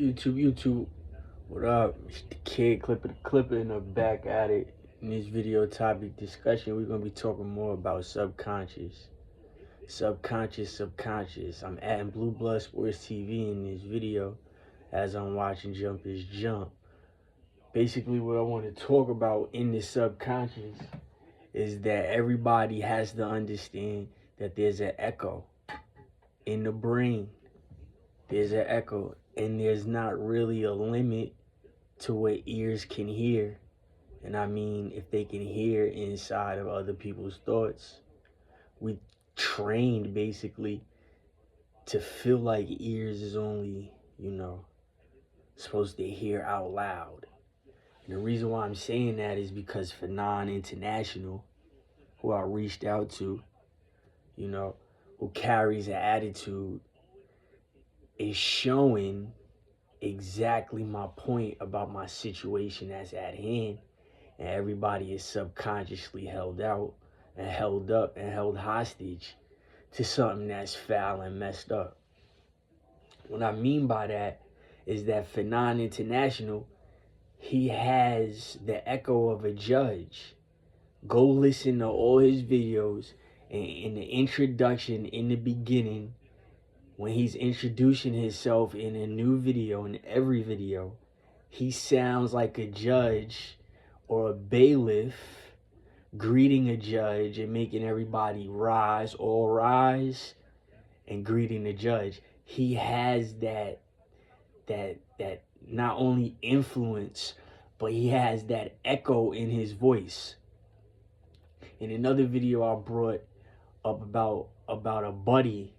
YouTube, what up? It's the kid clipping the back at it. In this video topic discussion, we're gonna be talking more about subconscious. Subconscious. I'm adding Blue Blood Sports TV in this video as I'm watching Jump is Jump. Basically, what I want to talk about in the subconscious is that everybody has to understand that there's an echo in the brain. There's an echo, and there's not really a limit to what ears can hear. And I mean, if they can hear inside of other people's thoughts, we trained basically to feel like ears is only, supposed to hear out loud. And the reason why I'm saying that is because Fanon International, who I reached out to, who carries an attitude, is showing exactly my point about my situation that's at hand. And everybody is subconsciously held out and held up and held hostage to something that's foul and messed up. What I mean by that is that Fanon International, he has the echo of a judge. Go listen to all his videos, and in the introduction, in the beginning, when he's introducing himself in a new video, in every video, he sounds like a judge or a bailiff greeting a judge and making everybody rise, all rise, and greeting the judge. He has that not only influence, but he has that echo in his voice. In another video I brought up about a Bucky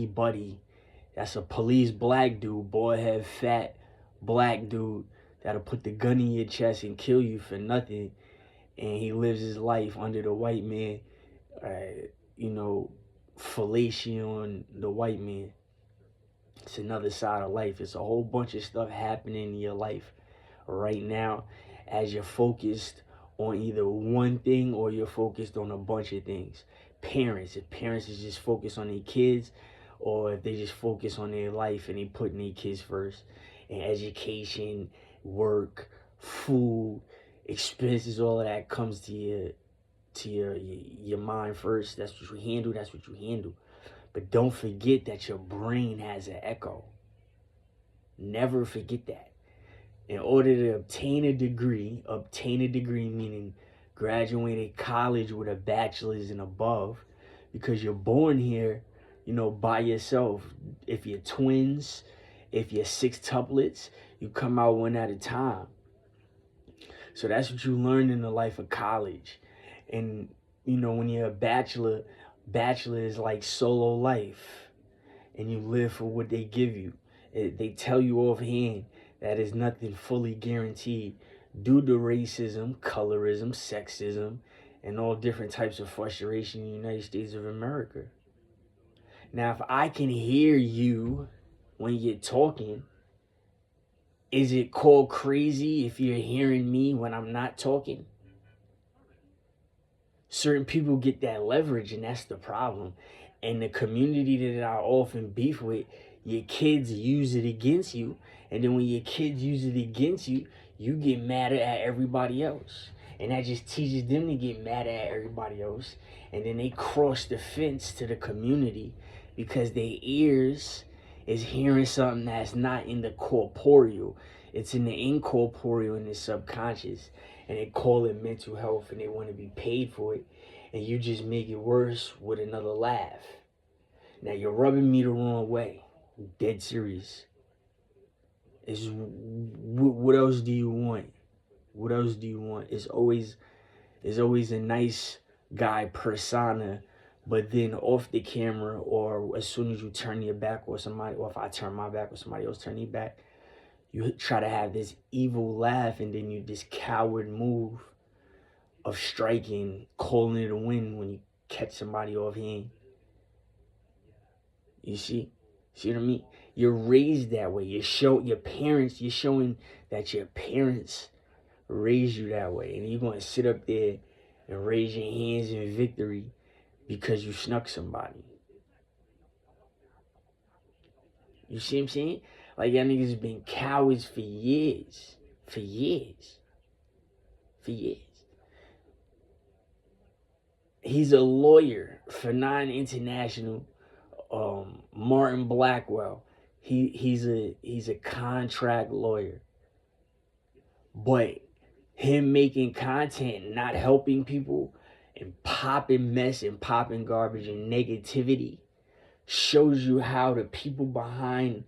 buddy. That's a police black dude, boy head fat black dude that'll put the gun in your chest and kill you for nothing. And he lives his life under the white man, fellatio the white man. It's another side of life. It's a whole bunch of stuff happening in your life right now as you're focused on either one thing or you're focused on a bunch of things. If parents is just focused on their kids, or if they just focus on their life and they putting their kids first, and education, work, food, expenses, all of that comes to your mind first. That's what you handle. But don't forget that your brain has an echo. Never forget that. In order to obtain a degree meaning graduating college with a bachelor's and above, because you're born here, by yourself. If you're twins, if you're sextuplets, you come out one at a time. So that's what you learn in the life of college. And, when you're a bachelor is like solo life. And you live for what they give you. They tell you offhand that is nothing fully guaranteed due to racism, colorism, sexism, and all different types of frustration in the United States of America. Now, if I can hear you when you're talking, is it called crazy if you're hearing me when I'm not talking? Certain people get that leverage, and that's the problem. And the community that I often beef with, your kids use it against you. And then when your kids use it against you, you get mad at everybody else. And that just teaches them to get mad at everybody else. And then they cross the fence to the community because their ears is hearing something that's not in the corporeal. It's in the incorporeal, in the subconscious. And they call it mental health, and they want to be paid for it. And you just make it worse with another laugh. Now, you're rubbing me the wrong way. I'm dead serious. What else do you want? What else do you want? It's always a nice guy persona, but then off the camera, or as soon as you turn your back, or if I turn my back or somebody else turn their back, you try to have this evil laugh, and then you this coward move of striking, calling it a win when you catch somebody offhand. You see what I mean? You're raised that way. You're showing that your parents raised you that way, and you're going to sit up there and raise your hands in victory because you snuck somebody. You see what I'm saying? Like, y'all niggas been cowards for years. For years. For years. He's a lawyer for Nine International, Martin Blackwell. He's a contract lawyer. But him making content, not helping people, and popping mess and popping garbage and negativity shows you how the people behind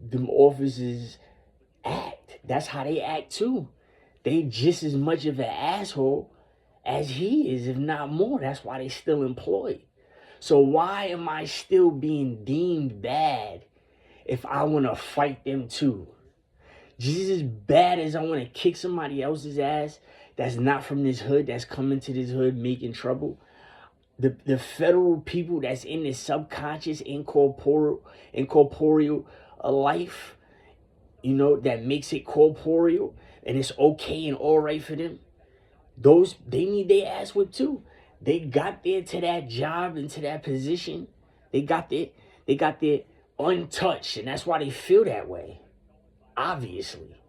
them offices act. That's how they act too. They just as much of an asshole as he is, if not more. That's why they still employed. So why am I still being deemed bad if I want to fight them too? Just as bad as I want to kick somebody else's ass that's not from this hood, that's coming to this hood making trouble, the federal people that's in this subconscious incorporeal life, you know, that makes it corporeal and it's okay and all right for them, those, they need their ass whipped too. They got there to that job and to that position. They got there untouched, and that's why they feel that way. Obviously.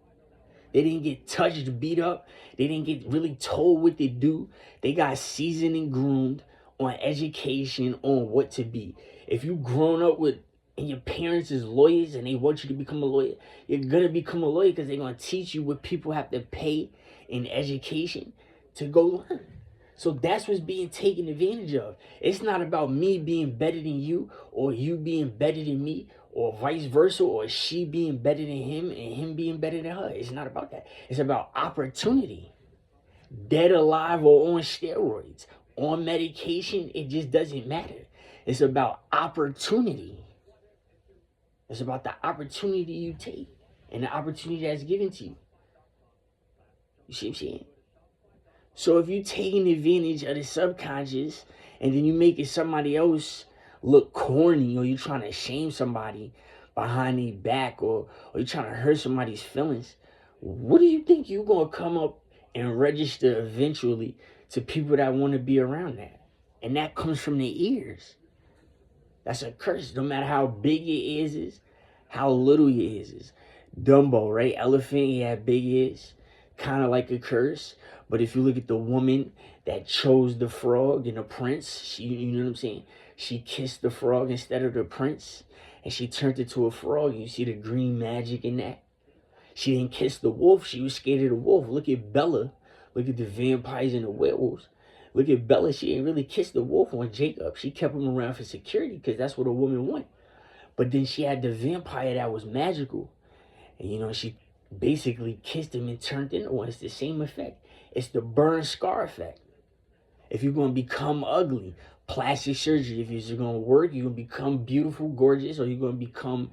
They didn't get touched, beat up. They didn't get really told what to do. They got seasoned and groomed on education, on what to be. If you grown up with, and your parents is lawyers and they want you to become a lawyer, you're going to become a lawyer because they're going to teach you what people have to pay in education to go learn. So that's what's being taken advantage of. It's not about me being better than you or you being better than me or vice versa, or she being better than him and him being better than her. It's not about that. It's about opportunity. Dead, alive, or on steroids, on medication, it just doesn't matter. It's about opportunity. It's about the opportunity you take and the opportunity that's given to you. You see what I'm saying? So if you're taking advantage of the subconscious and then you making somebody else look corny, or you're trying to shame somebody behind their back, or you're trying to hurt somebody's feelings, what do you think you're going to come up and register eventually to people that want to be around that? And that comes from their ears. That's a curse. No matter how big your ears is, how little your ears is. Dumbo, right? Elephant, he had big ears. Kind of like a curse. But if you look at the woman that chose the frog and the prince, she, you know what I'm saying? She kissed the frog instead of the prince, and she turned it to a frog. You see the green magic in that? She didn't kiss the wolf. She was scared of the wolf. Look at Bella. Look at the vampires and the werewolves. Look at Bella. She didn't really kiss the wolf on Jacob. She kept him around for security because that's what a woman wants. But then she had the vampire that was magical. And, you know, she basically kissed him and turned into one. It's the same effect. It's the burn scar effect. If you're going to become ugly, plastic surgery. If you're going to work, you're going to become beautiful, gorgeous, or you're going to become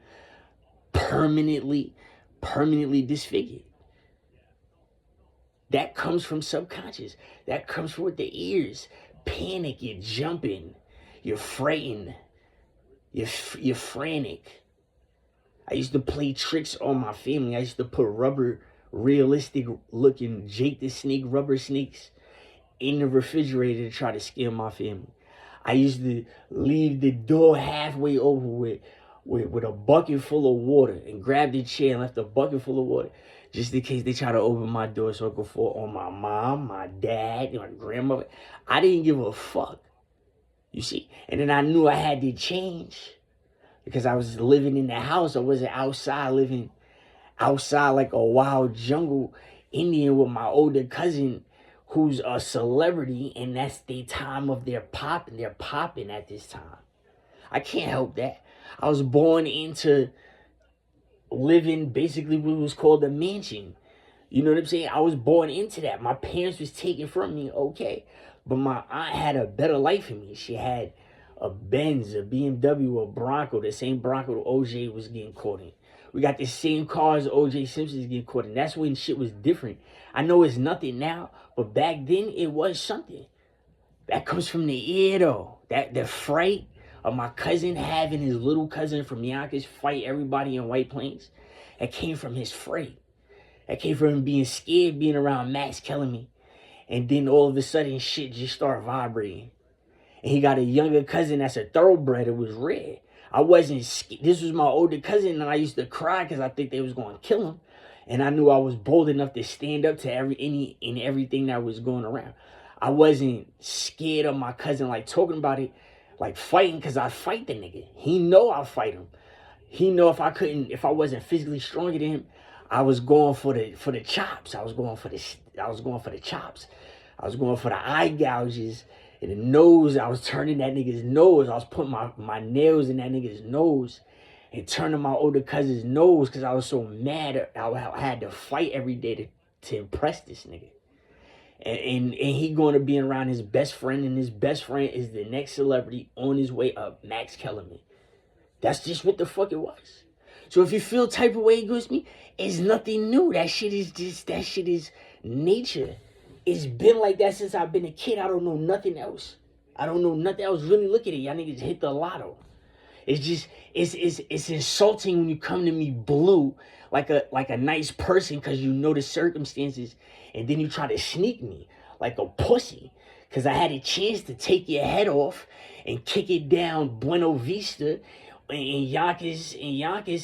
permanently disfigured. That comes from subconscious. That comes from with the ears. Panic, you're jumping, you're frightened, you're frantic. I used to play tricks on my family. I used to put rubber, realistic looking Jake the Snake rubber snakes in the refrigerator to try to scare my family. I used to leave the door halfway over with a bucket full of water and grab the chair and left a bucket full of water just in case they try to open my door so I could fall on my mom, my dad, my grandmother. I didn't give a fuck, you see. And then I knew I had to change because I was living in the house. I wasn't outside, living outside like a wild jungle Indian with my older cousin who's a celebrity, and that's the time of their popping. They're popping at this time. I can't help that. I was born into living basically what was called a mansion. You know what I'm saying? I was born into that. My parents was taken from me, okay. But my aunt had a better life than me. She had a Benz, a BMW, a Bronco, the same Bronco that OJ was getting caught in. We got the same cars OJ Simpson's getting caught in. That's when shit was different. I know it's nothing now, but back then it was something. That comes from the ear though. The fright of my cousin having his little cousin from Yonkers fight everybody in White Plains. That came from his fright. That came from him being scared, being around Max Kellerman. And then all of a sudden shit just started vibrating. And he got a younger cousin that's a thoroughbred. It was red. I wasn't scared. This was my older cousin, and I used to cry because I think they was going to kill him. And I knew I was bold enough to stand up to everything that was going around. I wasn't scared of my cousin, like, talking about it, like, fighting, because I fight the nigga. He know I'll fight him. He know if I wasn't physically stronger than him, I was going for the chops. I was going for the chops. I was going for the eye gouges and the nose. I was turning that nigga's nose. I was putting my nails in that nigga's nose and turning my older cousin's nose because I was so mad. I had to fight every day to impress this nigga. And he going to be around his best friend, and his best friend is the next celebrity on his way up, Max Kellerman. That's just what the fuck it was. So if you feel type of way against me, it's nothing new. That shit is nature. It's been like that since I've been a kid. I don't know nothing else. I don't know nothing else. Really look at it. Y'all niggas hit the lotto. It's just, it's insulting when you come to me blue like a nice person because you know the circumstances, and then you try to sneak me like a pussy because I had a chance to take your head off and kick it down Buena Vista and Yonkers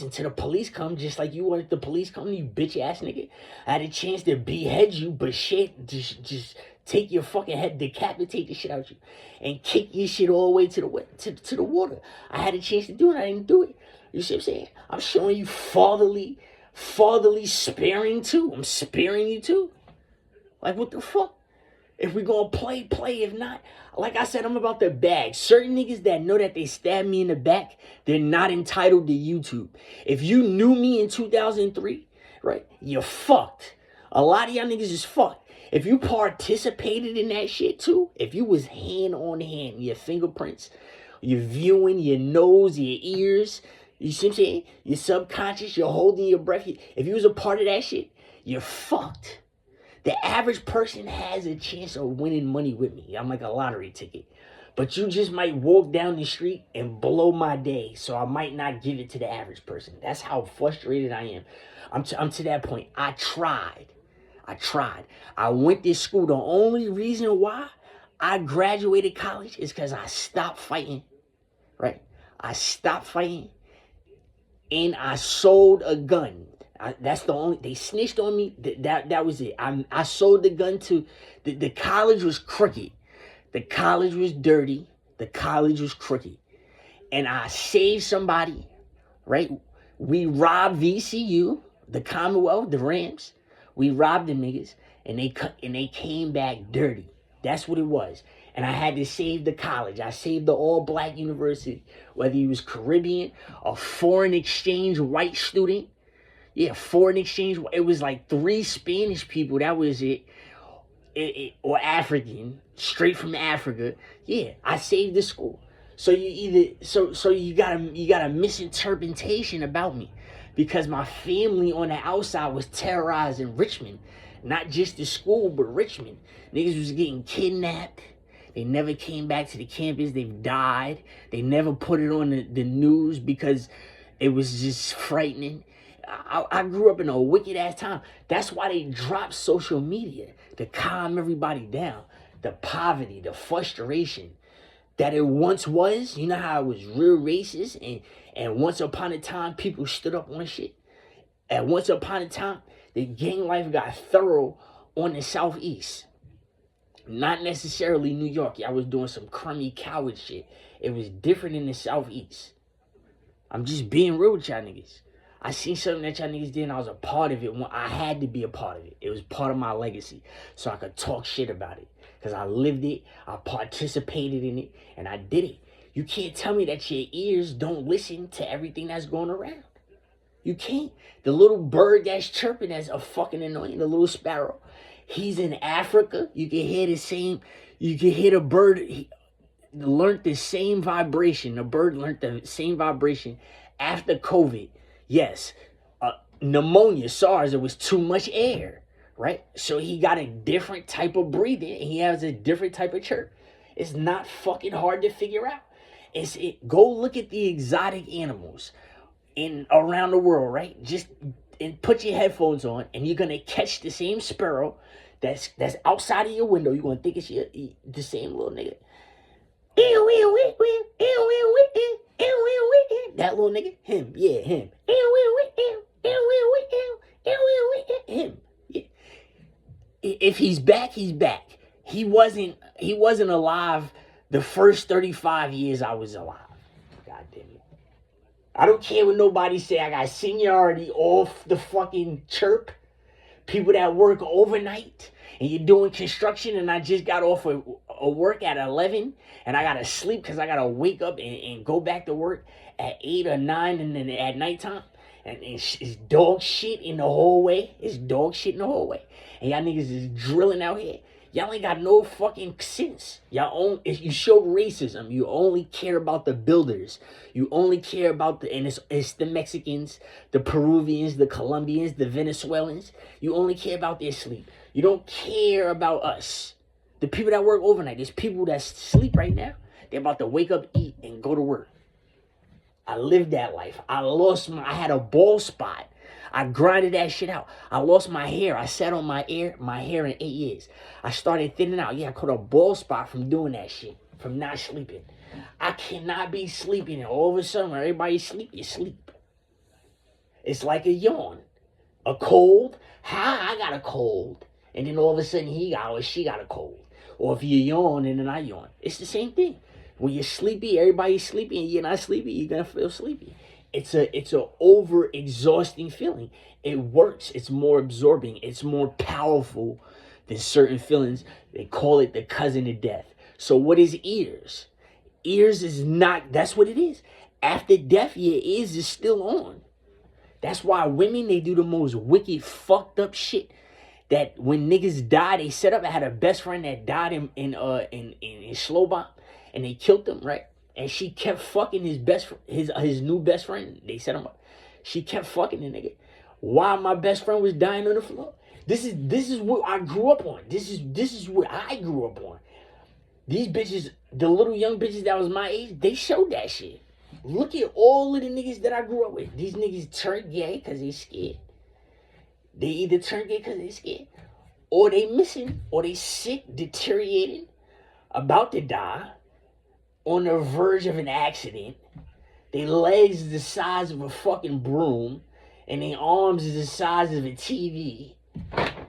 until the police come, just like you wanted the police come, you bitch ass nigga. I had a chance to behead you, but shit, just take your fucking head, decapitate the shit out of you, and kick your shit all the way to the water. I had a chance to do it, I didn't do it. You see what I'm saying? I'm showing you fatherly sparing too. I'm sparing you too. Like, what the fuck? If we gonna play. If not, like I said, I'm about the bag. Certain niggas that know that they stabbed me in the back, they're not entitled to YouTube. If you knew me in 2003, right, you're fucked. A lot of y'all niggas is fucked. If you participated in that shit too, if you was hand on hand, your fingerprints, your viewing, your nose, your ears, you see what I'm saying? Your subconscious, you're holding your breath. If you was a part of that shit, you're fucked. The average person has a chance of winning money with me. I'm like a lottery ticket. But you just might walk down the street and blow my day, so I might not give it to the average person. That's how frustrated I am. I'm to that point. I tried. I went to school. The only reason why I graduated college is because I stopped fighting, right? I stopped fighting, and I sold a gun. That's the only, they snitched on me. That was it. I sold the gun to, the college was crooked. The college was dirty. The college was crooked. And I saved somebody, right? We robbed VCU, the Commonwealth, the Rams. We robbed the niggas, and they came back dirty. That's what it was. And I had to save the college. I saved the all-black university, whether he was Caribbean, a foreign exchange white student. Yeah, foreign exchange. It was like 3 Spanish people. That was it. Or African, straight from Africa. Yeah, I saved the school. So you got a misinterpretation about me, because my family on the outside was terrorizing Richmond, not just the school, but Richmond. Niggas was getting kidnapped. They never came back to the campus. They've died. They never put it on the news because it was just frightening. I grew up in a wicked ass time. That's why they dropped social media, to calm everybody down. The poverty, the frustration that it once was. You know how it was real racist, and once upon a time people stood up on shit. And once upon a time the gang life got thorough on the Southeast. Not necessarily New York. I was doing some crummy coward shit. It was different in the Southeast. I'm just being real with y'all niggas. I seen something that y'all niggas did, and I was a part of it. I had to be a part of it. It was part of my legacy, so I could talk shit about it. Because I lived it, I participated in it, and I did it. You can't tell me that your ears don't listen to everything that's going around. You can't. The little bird that's chirping that's a fucking annoying, the little sparrow. He's in Africa. You can hear the bird learned the same vibration. The bird learned the same vibration after COVID. Yes, pneumonia, SARS, it was too much air, right? So he got a different type of breathing, and he has a different type of chirp. It's not fucking hard to figure out. Go look at the exotic animals around the world, right? And put your headphones on, and you're gonna catch the same sparrow that's outside of your window. You're gonna think it's the same little nigga. That little nigga, him, yeah, him. Him. Yeah. If he's back, he's back. He wasn't alive the first 35 years I was alive. God damn it. I don't care what nobody say. I got seniority off the fucking chirp. People that work overnight and you're doing construction, and I just got off of work at 11 and I gotta sleep because I gotta wake up and go back to work at 8 or 9 and then at nighttime. And it's dog shit in the hallway. It's dog shit in the hallway. And y'all niggas is drilling out here. Y'all ain't got no fucking sense. You show racism. You only care about the builders. You only care about and it's the Mexicans, the Peruvians, the Colombians, the Venezuelans. You only care about their sleep. You don't care about us. The people that work overnight. There's people that sleep right now. They're about to wake up, eat, and go to work. I lived that life. I had a bald spot. I grinded that shit out. I lost my hair. I sat on my hair in 8 years. I started thinning out. Yeah, I caught a bald spot from doing that shit, from not sleeping. I cannot be sleeping, and all of a sudden when everybody's sleep, you sleep. It's like a yawn. A cold. How I got a cold, and then all of a sudden he got or she got a cold. Or if you yawn and then I yawn. It's the same thing. When you're sleepy, everybody's sleepy, and you're not sleepy, you're gonna feel sleepy. It's a over exhausting feeling. It works. It's more absorbing. It's more powerful than certain feelings. They call it the cousin of death. So what is ears? Ears is not. That's what it is. After death, your ears is still on. That's why women, they do the most wicked, fucked up shit. That when niggas die, they set up. I had a best friend that died in slow bomb. And they killed him, right? And she kept fucking his new best friend. They set him up. She kept fucking the nigga. While my best friend was dying on the floor. This is what I grew up on. This is what I grew up on. These bitches, the little young bitches that was my age, they showed that shit. Look at all of the niggas that I grew up with. These niggas turned gay because they scared. They either turn gay because they scared, or they missing, or they sick, deteriorating, about to die, on the verge of an accident. Their legs is the size of a fucking broom, and their arms is the size of a TV,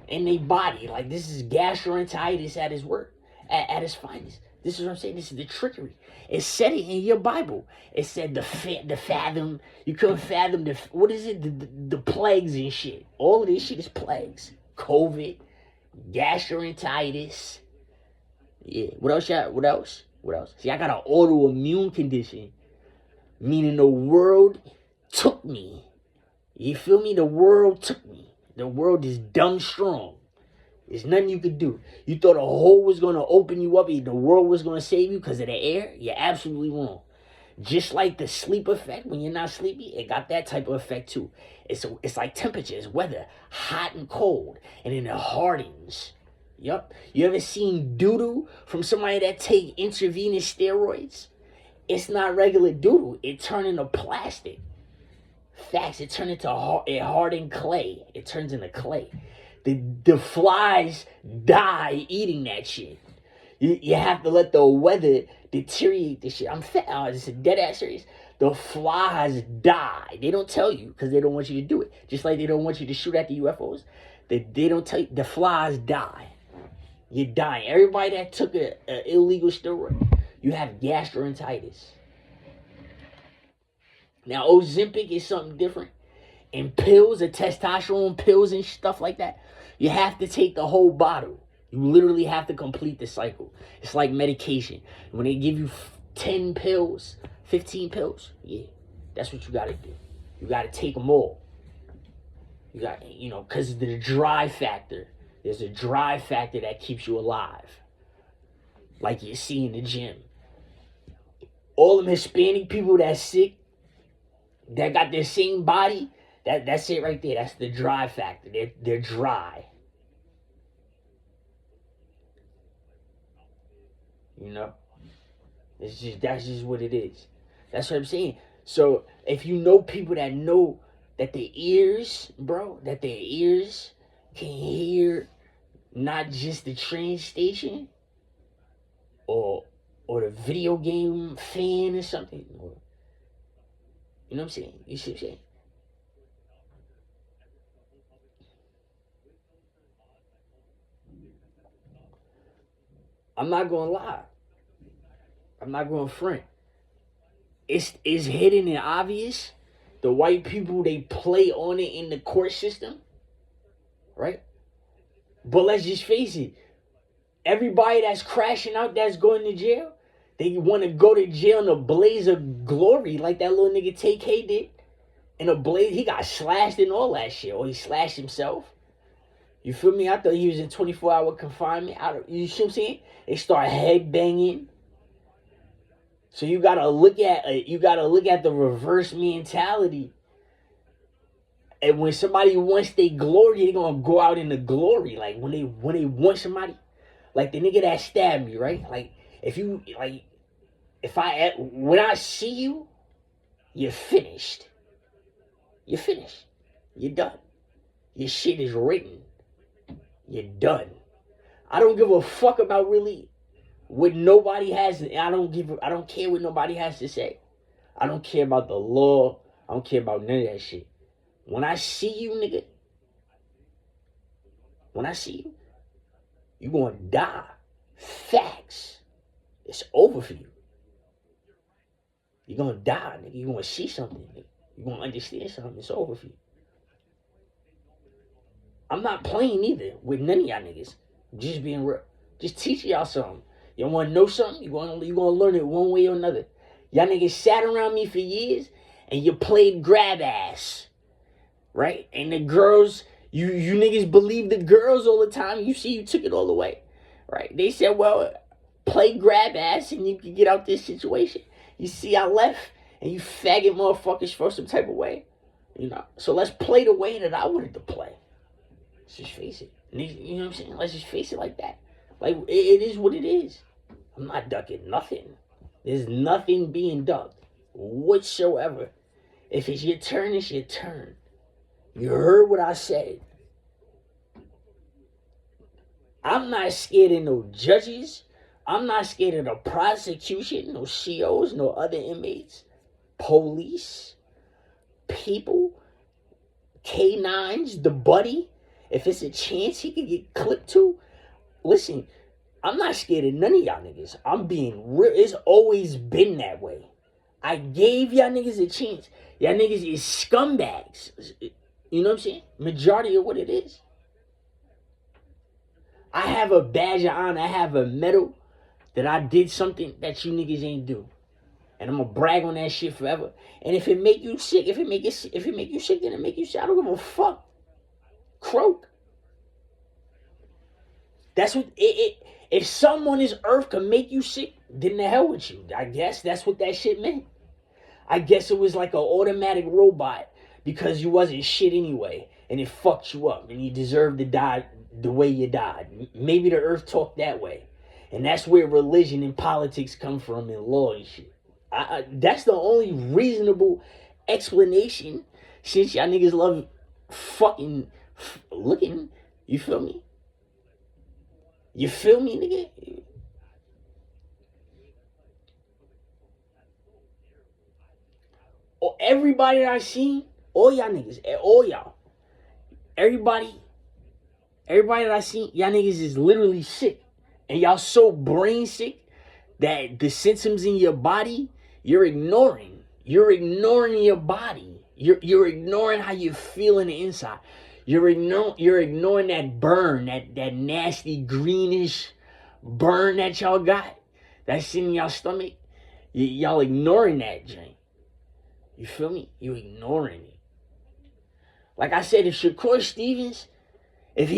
and their body, like, this is gastroenteritis at its work, at its finest. This is what I'm saying. This is the trickery. It said it in your Bible. It said the fathom. You couldn't fathom what is it? The plagues and shit. All of this shit is plagues. COVID, gastroenteritis. Yeah. What else? What else? What else? See, I got an autoimmune condition, meaning the world took me. You feel me? The world took me. The world is dumb strong. There's nothing you could do. You thought a hole was going to open you up and the world was going to save you because of the air? You're absolutely wrong. Just like the sleep effect, when you're not sleepy, it got that type of effect too. It's like temperature, it's weather, hot and cold, and then it hardens. Yup. You ever seen doo-doo from somebody that take intravenous steroids? It's not regular doo-doo. It turns into plastic. Facts. It turns into hardened clay. It turns into clay. The flies die eating that shit. You have to let the weather deteriorate this shit. I'm fat. It's a dead ass serious. The flies die. They don't tell you because they don't want you to do it. Just like they don't want you to shoot at the UFOs. They don't tell you. The flies die. You're dying. Everybody that took an illegal steroid, you have gastroenteritis. Now, Ozempic is something different. And pills, the testosterone pills and stuff like that, you have to take the whole bottle. You literally have to complete the cycle. It's like medication. When they give you 10 pills, 15 pills, yeah, that's what you got to do. You got to take them all. You got, because of the dry factor. There's a dry factor that keeps you alive. Like you see in the gym. All them Hispanic people that's sick, that got their same body, that's it right there. That's the dry factor. They're dry. That's just what it is. That's what I'm saying. So if you know people that know that their ears, bro, that their ears can hear not just the train station or or the video game fan or something. Or, you know what I'm saying? You see what I'm saying? I'm not gonna lie. I'm not gonna front. It's hidden and obvious. The white people, they play on it in the court system, right? But let's just face it. Everybody that's crashing out, that's going to jail, they want to go to jail in a blaze of glory, like that little nigga TK did. In a blaze, he got slashed and all that shit, or he slashed himself. You feel me? I thought he was in 24-hour confinement. You see what I'm saying? They start head banging. So you gotta look at the reverse mentality. And when somebody wants their glory, they gonna go out in the glory. Like when they want somebody, like the nigga that stabbed me, right? Like when I see you, you're finished. You're finished. You're done. Your shit is written. You're done. I don't give a fuck about really what nobody has. I don't care what nobody has to say. I don't care about the law. I don't care about none of that shit. When I see you, nigga, you gonna die. Facts. It's over for you. You're gonna die, nigga. You gonna see something, nigga. You gonna understand something. It's over for you. I'm not playing either with none of y'all niggas. Just being real. Just teaching y'all something. You want to know something? You gonna learn it one way or another. Y'all niggas sat around me for years and you played grab ass. Right? And the girls, you niggas believe the girls all the time. You see, you took it all away. Right? They said, well, play grab ass and you can get out this situation. You see, I left and you faggot motherfuckers felt some type of way. You know? So let's play the way that I wanted to play. Let's just face it. You know what I'm saying? Let's just face it like that. Like, it is what it is. I'm not ducking nothing. There's nothing being ducked whatsoever. If it's your turn, it's your turn. You heard what I said. I'm not scared of no judges. I'm not scared of the prosecution, no COs, no other inmates, police, people, K9s, the buddy. If it's a chance he could get clipped to, listen, I'm not scared of none of y'all niggas. I'm being real. It's always been that way. I gave y'all niggas a chance. Y'all niggas is scumbags. You know what I'm saying? Majority of what it is. I have a badge of honor. I have a medal that I did something that you niggas ain't do. And I'm gonna brag on that shit forever. And if it make you sick, if it make you sick, then it make you sick. I don't give a fuck. Croak. That's what if someone on this earth can make you sick, then the hell with you. I guess that's what that shit meant. I guess it was like an automatic robot because you wasn't shit anyway, and it fucked you up, and you deserved to die the way you died. Maybe the earth talked that way, and that's where religion and politics come from, and law and shit. That's the only reasonable explanation, since y'all niggas love fucking looking. You feel me? You feel me, nigga? Or everybody that I seen, all y'all niggas, all y'all, everybody that I seen, y'all niggas is literally sick. And y'all so brain sick that the symptoms in your body, you're ignoring. You're ignoring your body. You're ignoring how you feel in the inside. You're ignoring that burn, that nasty greenish burn that y'all got. That's in y'all stomach. Y'all ignoring that, Jane. You feel me? You ignoring it. Like I said, if Shakur Stevens, if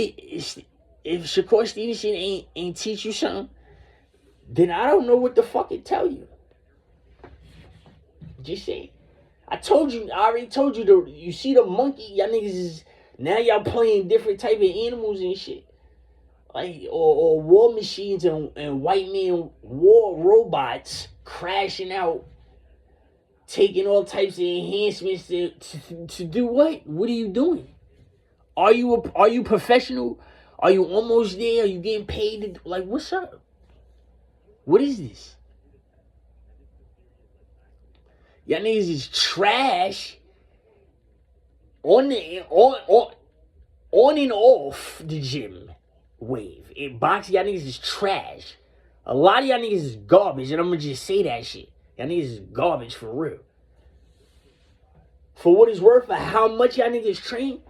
Shakur Stevenson ain't teach you something, then I don't know what the fuck to tell you. Just say, I already told you, you see the monkey, y'all niggas is, now y'all playing different type of animals and shit. Like, or war machines and white man war robots crashing out, taking all types of enhancements to do what? What are you doing? Are you professional? Are you almost there? Are you getting paid? Like, what's up? What is this? Y'all niggas is trash on and off the gym wave. In boxing, y'all niggas is trash. A lot of y'all niggas is garbage, and I'm gonna just say that shit. Y'all niggas is garbage for real. For what it's worth, for how much y'all niggas train,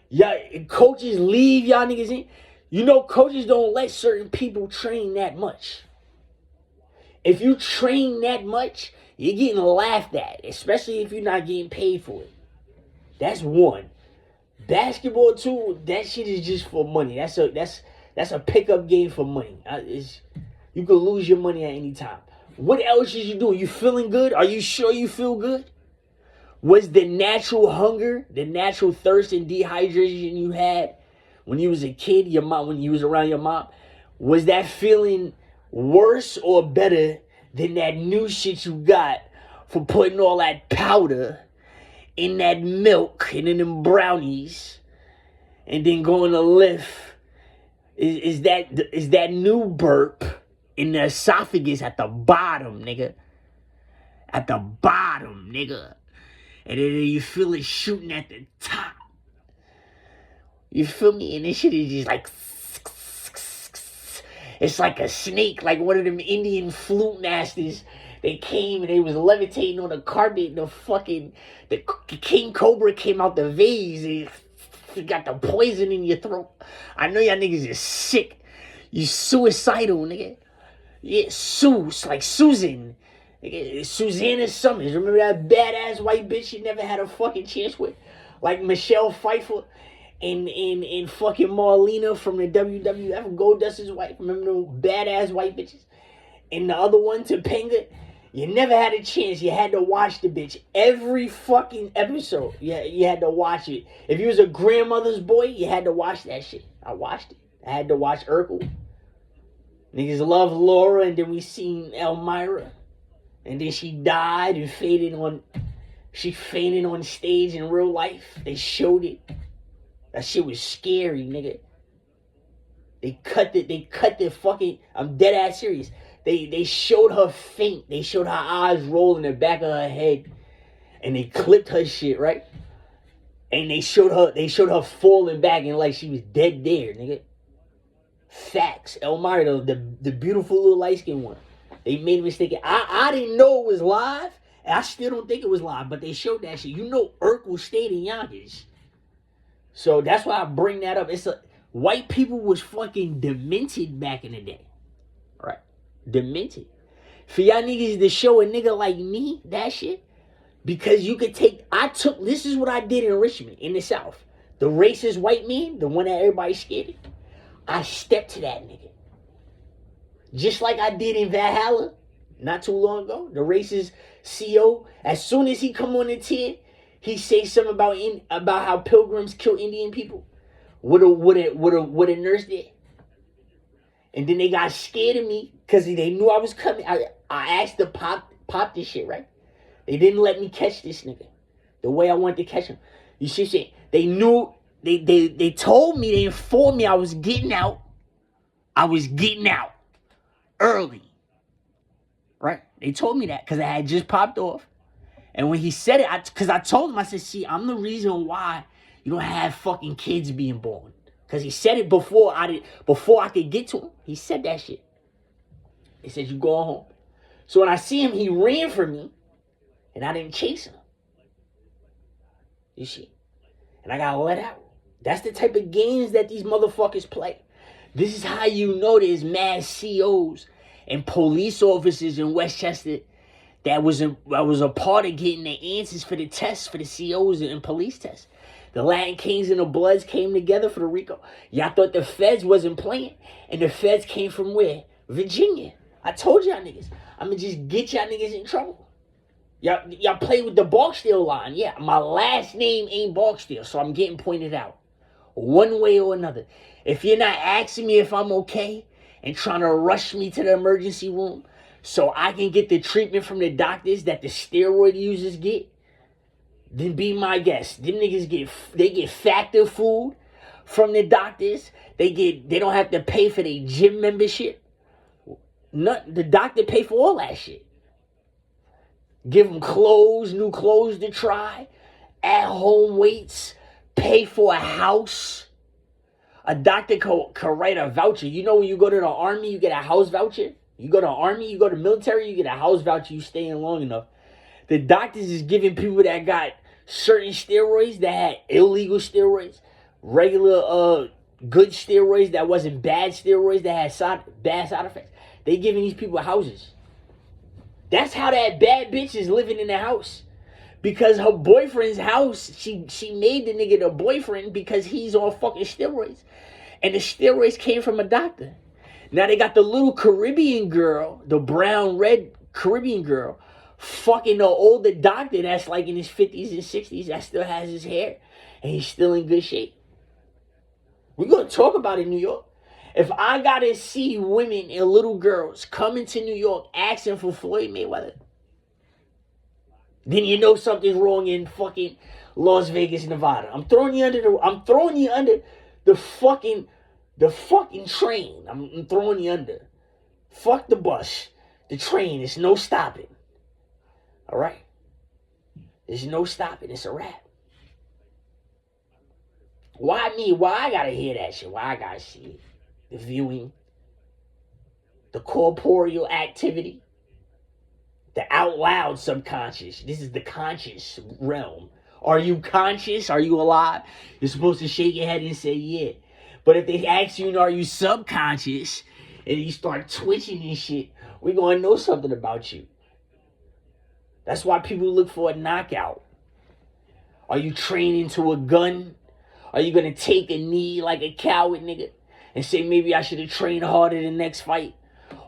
y'all coaches leave y'all niggas in. You know, coaches don't let certain people train that much. If you train that much, you're getting laughed at, especially if you're not getting paid for it. That's one. Basketball too, that shit is just for money. That's a pickup game for money. You can lose your money at any time. What else is you doing? You feeling good? Are you sure you feel good? Was the natural hunger, the natural thirst and dehydration you had when you was a kid, your mom, when you was around your mom, was that feeling worse or better than that new shit you got for putting all that powder in that milk and in them brownies and then going to lift? Is that new burp in the esophagus at the bottom, nigga? At the bottom, nigga. And then you feel it shooting at the top. You feel me? And this shit is just like, it's like a snake, like one of them Indian flute masters. They came and they was levitating on the carpet. The king cobra came out the vase. You got the poison in your throat. I know y'all niggas is sick. You suicidal, nigga. Yeah, like Susan. Susanna Summers. Remember that badass white bitch you never had a fucking chance with? Like Michelle Pfeiffer and fucking Marlena from the WWF, Goldust's wife. Remember those badass white bitches? And the other one, Topanga. You never had a chance. You had to watch the bitch. Every fucking episode, you had to watch it. If you was a grandmother's boy, you had to watch that shit. I watched it. I had to watch Urkel. Niggas love Laura, and then we seen Elmira. And then she died and fainted on stage in real life. They showed it. That shit was scary, nigga. They cut the fucking, I'm dead ass serious. They showed her faint. They showed her eyes roll in the back of her head. And they clipped her shit, right? And they showed her falling back and like she was dead there, nigga. Facts. Elmira, the beautiful little light-skinned one. They made a mistake. I didn't know it was live. And I still don't think it was live, but they showed that shit. You know Urkel stayed in Yonkers. So that's why I bring that up. White people was fucking demented back in the day. Right? Demented. For y'all niggas to show a nigga like me that shit, because you could this is what I did in Richmond, in the South. The racist white man, the one that everybody's scared of, I stepped to that nigga. Just like I did in Valhalla not too long ago. The racist CO, as soon as he come on the tin, he say something about how pilgrims kill Indian people. What a nurse did. And then they got scared of me because they knew I was coming. I asked to pop this shit, right? They didn't let me catch this nigga the way I wanted to catch him. You see what I'm saying? They knew, they told me, they informed me I was getting out. I was getting out early. Right? They told me that because I had just popped off. And when he said it, because I told him, I said, see, I'm the reason why you don't have fucking kids being born. Because he said it before I could get to him. He said that shit. He said, you going home. So when I see him, he ran from me. And I didn't chase him. You see? And I got let out. That's the type of games that these motherfuckers play. This is how you know there's mad COs and police officers in Westchester that was a part of getting the answers for the tests for the COs and police tests. The Latin Kings and the Bloods came together for the RICO. Y'all thought the feds wasn't playing, and the feds came from where? Virginia. I told y'all niggas, I'm gonna just get y'all niggas in trouble. Y'all play with the Barksdale line. Yeah, my last name ain't Barksdale, so I'm getting pointed out. One way or another. If you're not asking me if I'm okay and trying to rush me to the emergency room so I can get the treatment from the doctors that the steroid users get, then be my guest. Them niggas get factor food from the doctors. They don't have to pay for their gym membership. The doctor pay for all that shit. Give them clothes, new clothes to try, at-home weights, pay for a house. A doctor could write a voucher. You know when you go to the army, you get a house voucher? You go to the army, you go to the military, you get a house voucher, you stay in long enough. The doctors is giving people that got certain steroids, that had illegal steroids, regular good steroids that wasn't bad steroids, that had bad side effects. They giving these people houses. That's how that bad bitch is living in the house. Because her boyfriend's house, she made the nigga the boyfriend because he's on fucking steroids. And the steroids came from a doctor. Now they got the little Caribbean girl, the brown, red Caribbean girl, fucking the older doctor that's like in his 50s and 60s that still has his hair. And he's still in good shape. We're going to talk about it in New York. If I got to see women and little girls coming to New York asking for Floyd Mayweather, then you know something's wrong in fucking Las Vegas, Nevada. I'm throwing you under the fucking train. I'm throwing you under. Fuck the bus. The train. There's no stopping. All right? There's no stopping. It's a wrap. Why me? Why I gotta hear that shit? Why I gotta see it? The viewing. The corporeal activity. The out loud subconscious. This is the conscious realm. Are you conscious? Are you alive? You're supposed to shake your head and say yeah. But if they ask you, are you subconscious? And you start twitching and shit, we're going to know something about you. That's why people look for a knockout. Are you training to a gun? Are you going to take a knee like a coward, nigga? And say, maybe I should have trained harder the next fight?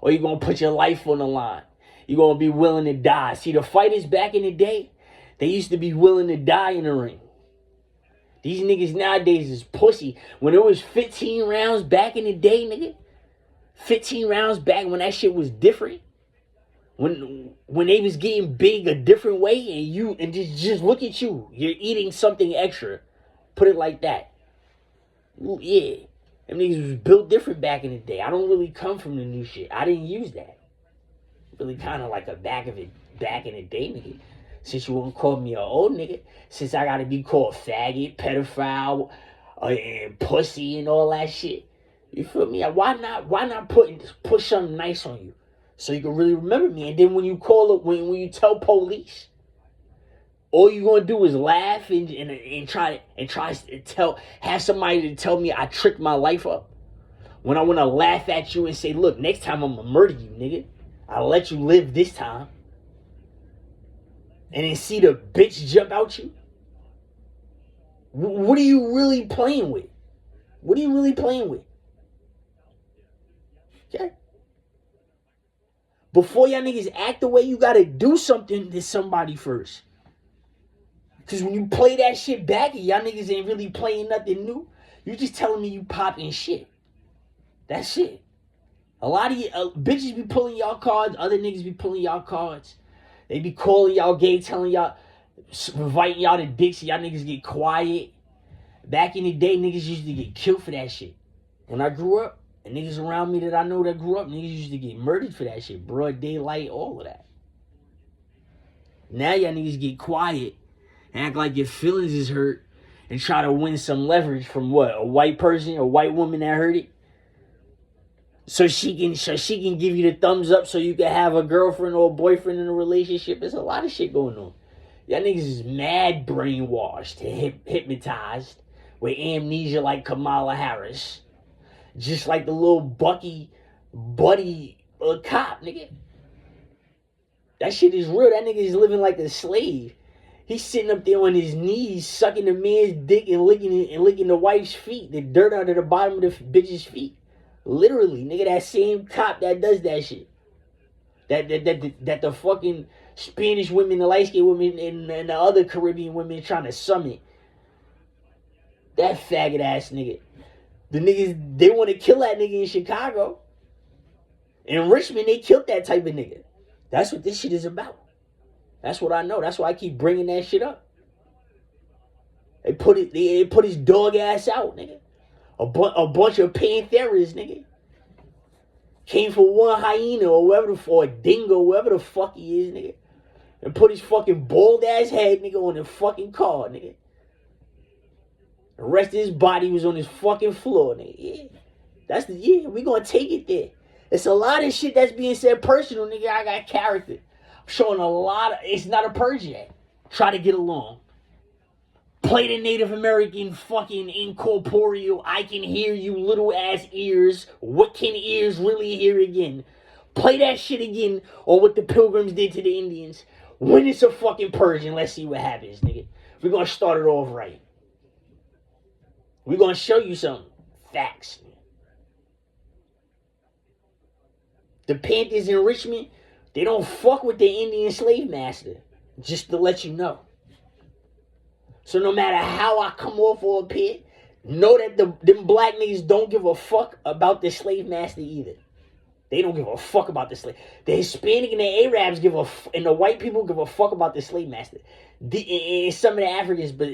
Or you going to put your life on the line? You're going to be willing to die. See, the fighters back in the day, they used to be willing to die in the ring. These niggas nowadays is pussy. When it was 15 rounds back in the day, nigga, 15 rounds back when that shit was different, when they was getting big a different way, and just look at you. You're eating something extra. Put it like that. Yeah. Them niggas was built different back in the day. I don't really come from the new shit. I didn't use that. Really kind of like a back in the day, nigga. Since you won't call me an old nigga, since I gotta be called faggot, pedophile, and pussy and all that shit. You feel me? Why not put something nice on you so you can really remember me? And then when you call it, when you tell police, all you gonna do is laugh and try to have somebody to tell me I tricked my life up. When I wanna laugh at you and say, look, next time I'm gonna murder you, nigga. I'll let you live this time. And then see the bitch jump out you. What are you really playing with? What are you really playing with? Okay? Before y'all niggas act the way, you gotta do something to somebody first. Because when you play that shit back, and y'all niggas ain't really playing nothing new, you just telling me you popping shit. That's it. A lot of you bitches be pulling y'all cards. Other niggas be pulling y'all cards. They be calling y'all gay, telling y'all, inviting y'all to dicks. Y'all niggas get quiet. Back in the day, niggas used to get killed for that shit. When I grew up, and niggas around me that I know that grew up, niggas used to get murdered for that shit. Broad daylight, all of that. Now y'all niggas get quiet and act like your feelings is hurt and try to win some leverage from what? A white person, a white woman that heard it? So she can give you the thumbs up so you can have a girlfriend or a boyfriend in a relationship. There's a lot of shit going on. Y'all niggas is mad brainwashed, hypnotized, with amnesia like Kamala Harris. Just like the little buddy cop, nigga. That shit is real. That nigga is living like a slave. He's sitting up there on his knees, sucking the man's dick and licking the wife's feet, the dirt out of the bottom of the bitch's feet. Literally, nigga, that same cop that does that shit. That the fucking Spanish women, the light-skinned women, and the other Caribbean women trying to summon. That faggot ass nigga. The niggas, they want to kill that nigga in Chicago. In Richmond, they killed that type of nigga. That's what this shit is about. That's what I know. That's why I keep bringing that shit up. They put his dog ass out, nigga. A bunch of Panthers, nigga. Came for one hyena or whatever, for a dingo, whatever the fuck he is, nigga. and put his fucking bald ass head, nigga, on the fucking car, nigga. The rest of his body was on his fucking floor, nigga. Yeah. We gonna take it there. It's a lot of shit that's being said personal, nigga. I got character. I'm showing a lot of, it's not a purge yet. Try to get along. Play the Native American fucking incorporeal, I can hear you little ass ears. What can ears really hear again? Play that shit again, or what the Pilgrims did to the Indians. When it's a fucking purge, and let's see what happens, nigga. We're gonna start it off right. We're gonna show you some facts. The Panthers in Richmond, they don't fuck with the Indian slave master. Just to let you know. So no matter how I come off or appear, know that them black niggas don't give a fuck about the slave master either. They don't give a fuck about the slave. The Hispanic and the Arabs and the white people give a fuck about the slave master. And some of the Africans, but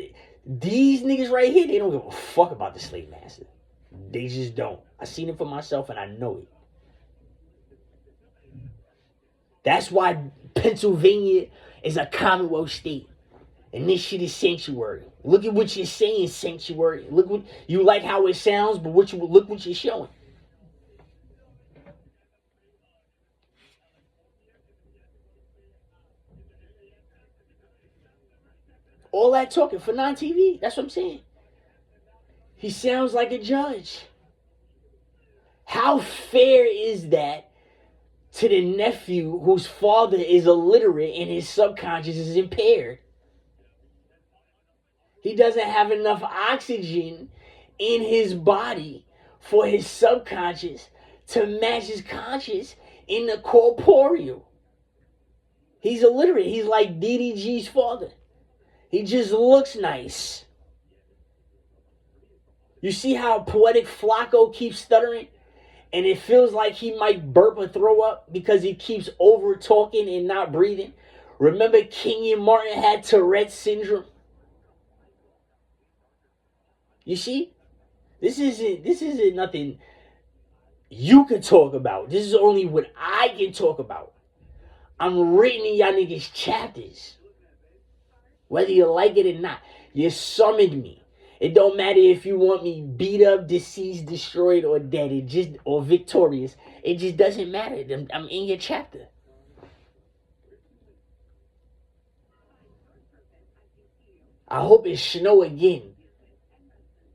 these niggas right here, they don't give a fuck about the slave master. They just don't. I seen it for myself and I know it. That's why Pennsylvania is a Commonwealth state. And this shit is sanctuary. Look at what you're saying, sanctuary. Look what you like how it sounds, but look what you're showing. All that talking for non-TV. That's what I'm saying. He sounds like a judge. How fair is that to the nephew whose father is illiterate and his subconscious is impaired? He doesn't have enough oxygen in his body for his subconscious to match his conscious in the corporeal. He's illiterate. He's like DDG's father. He just looks nice. You see how Poetic Flacco keeps stuttering? And it feels like he might burp or throw up because he keeps over talking and not breathing. Remember Kenyon Martin had Tourette's syndrome? You see? This isn't nothing you can talk about. This is only what I can talk about. I'm written in y'all niggas' chapters. Whether you like it or not. You summoned me. It don't matter if you want me beat up, deceased, destroyed, or dead. Or victorious. It just doesn't matter. I'm in your chapter. I hope it snow again.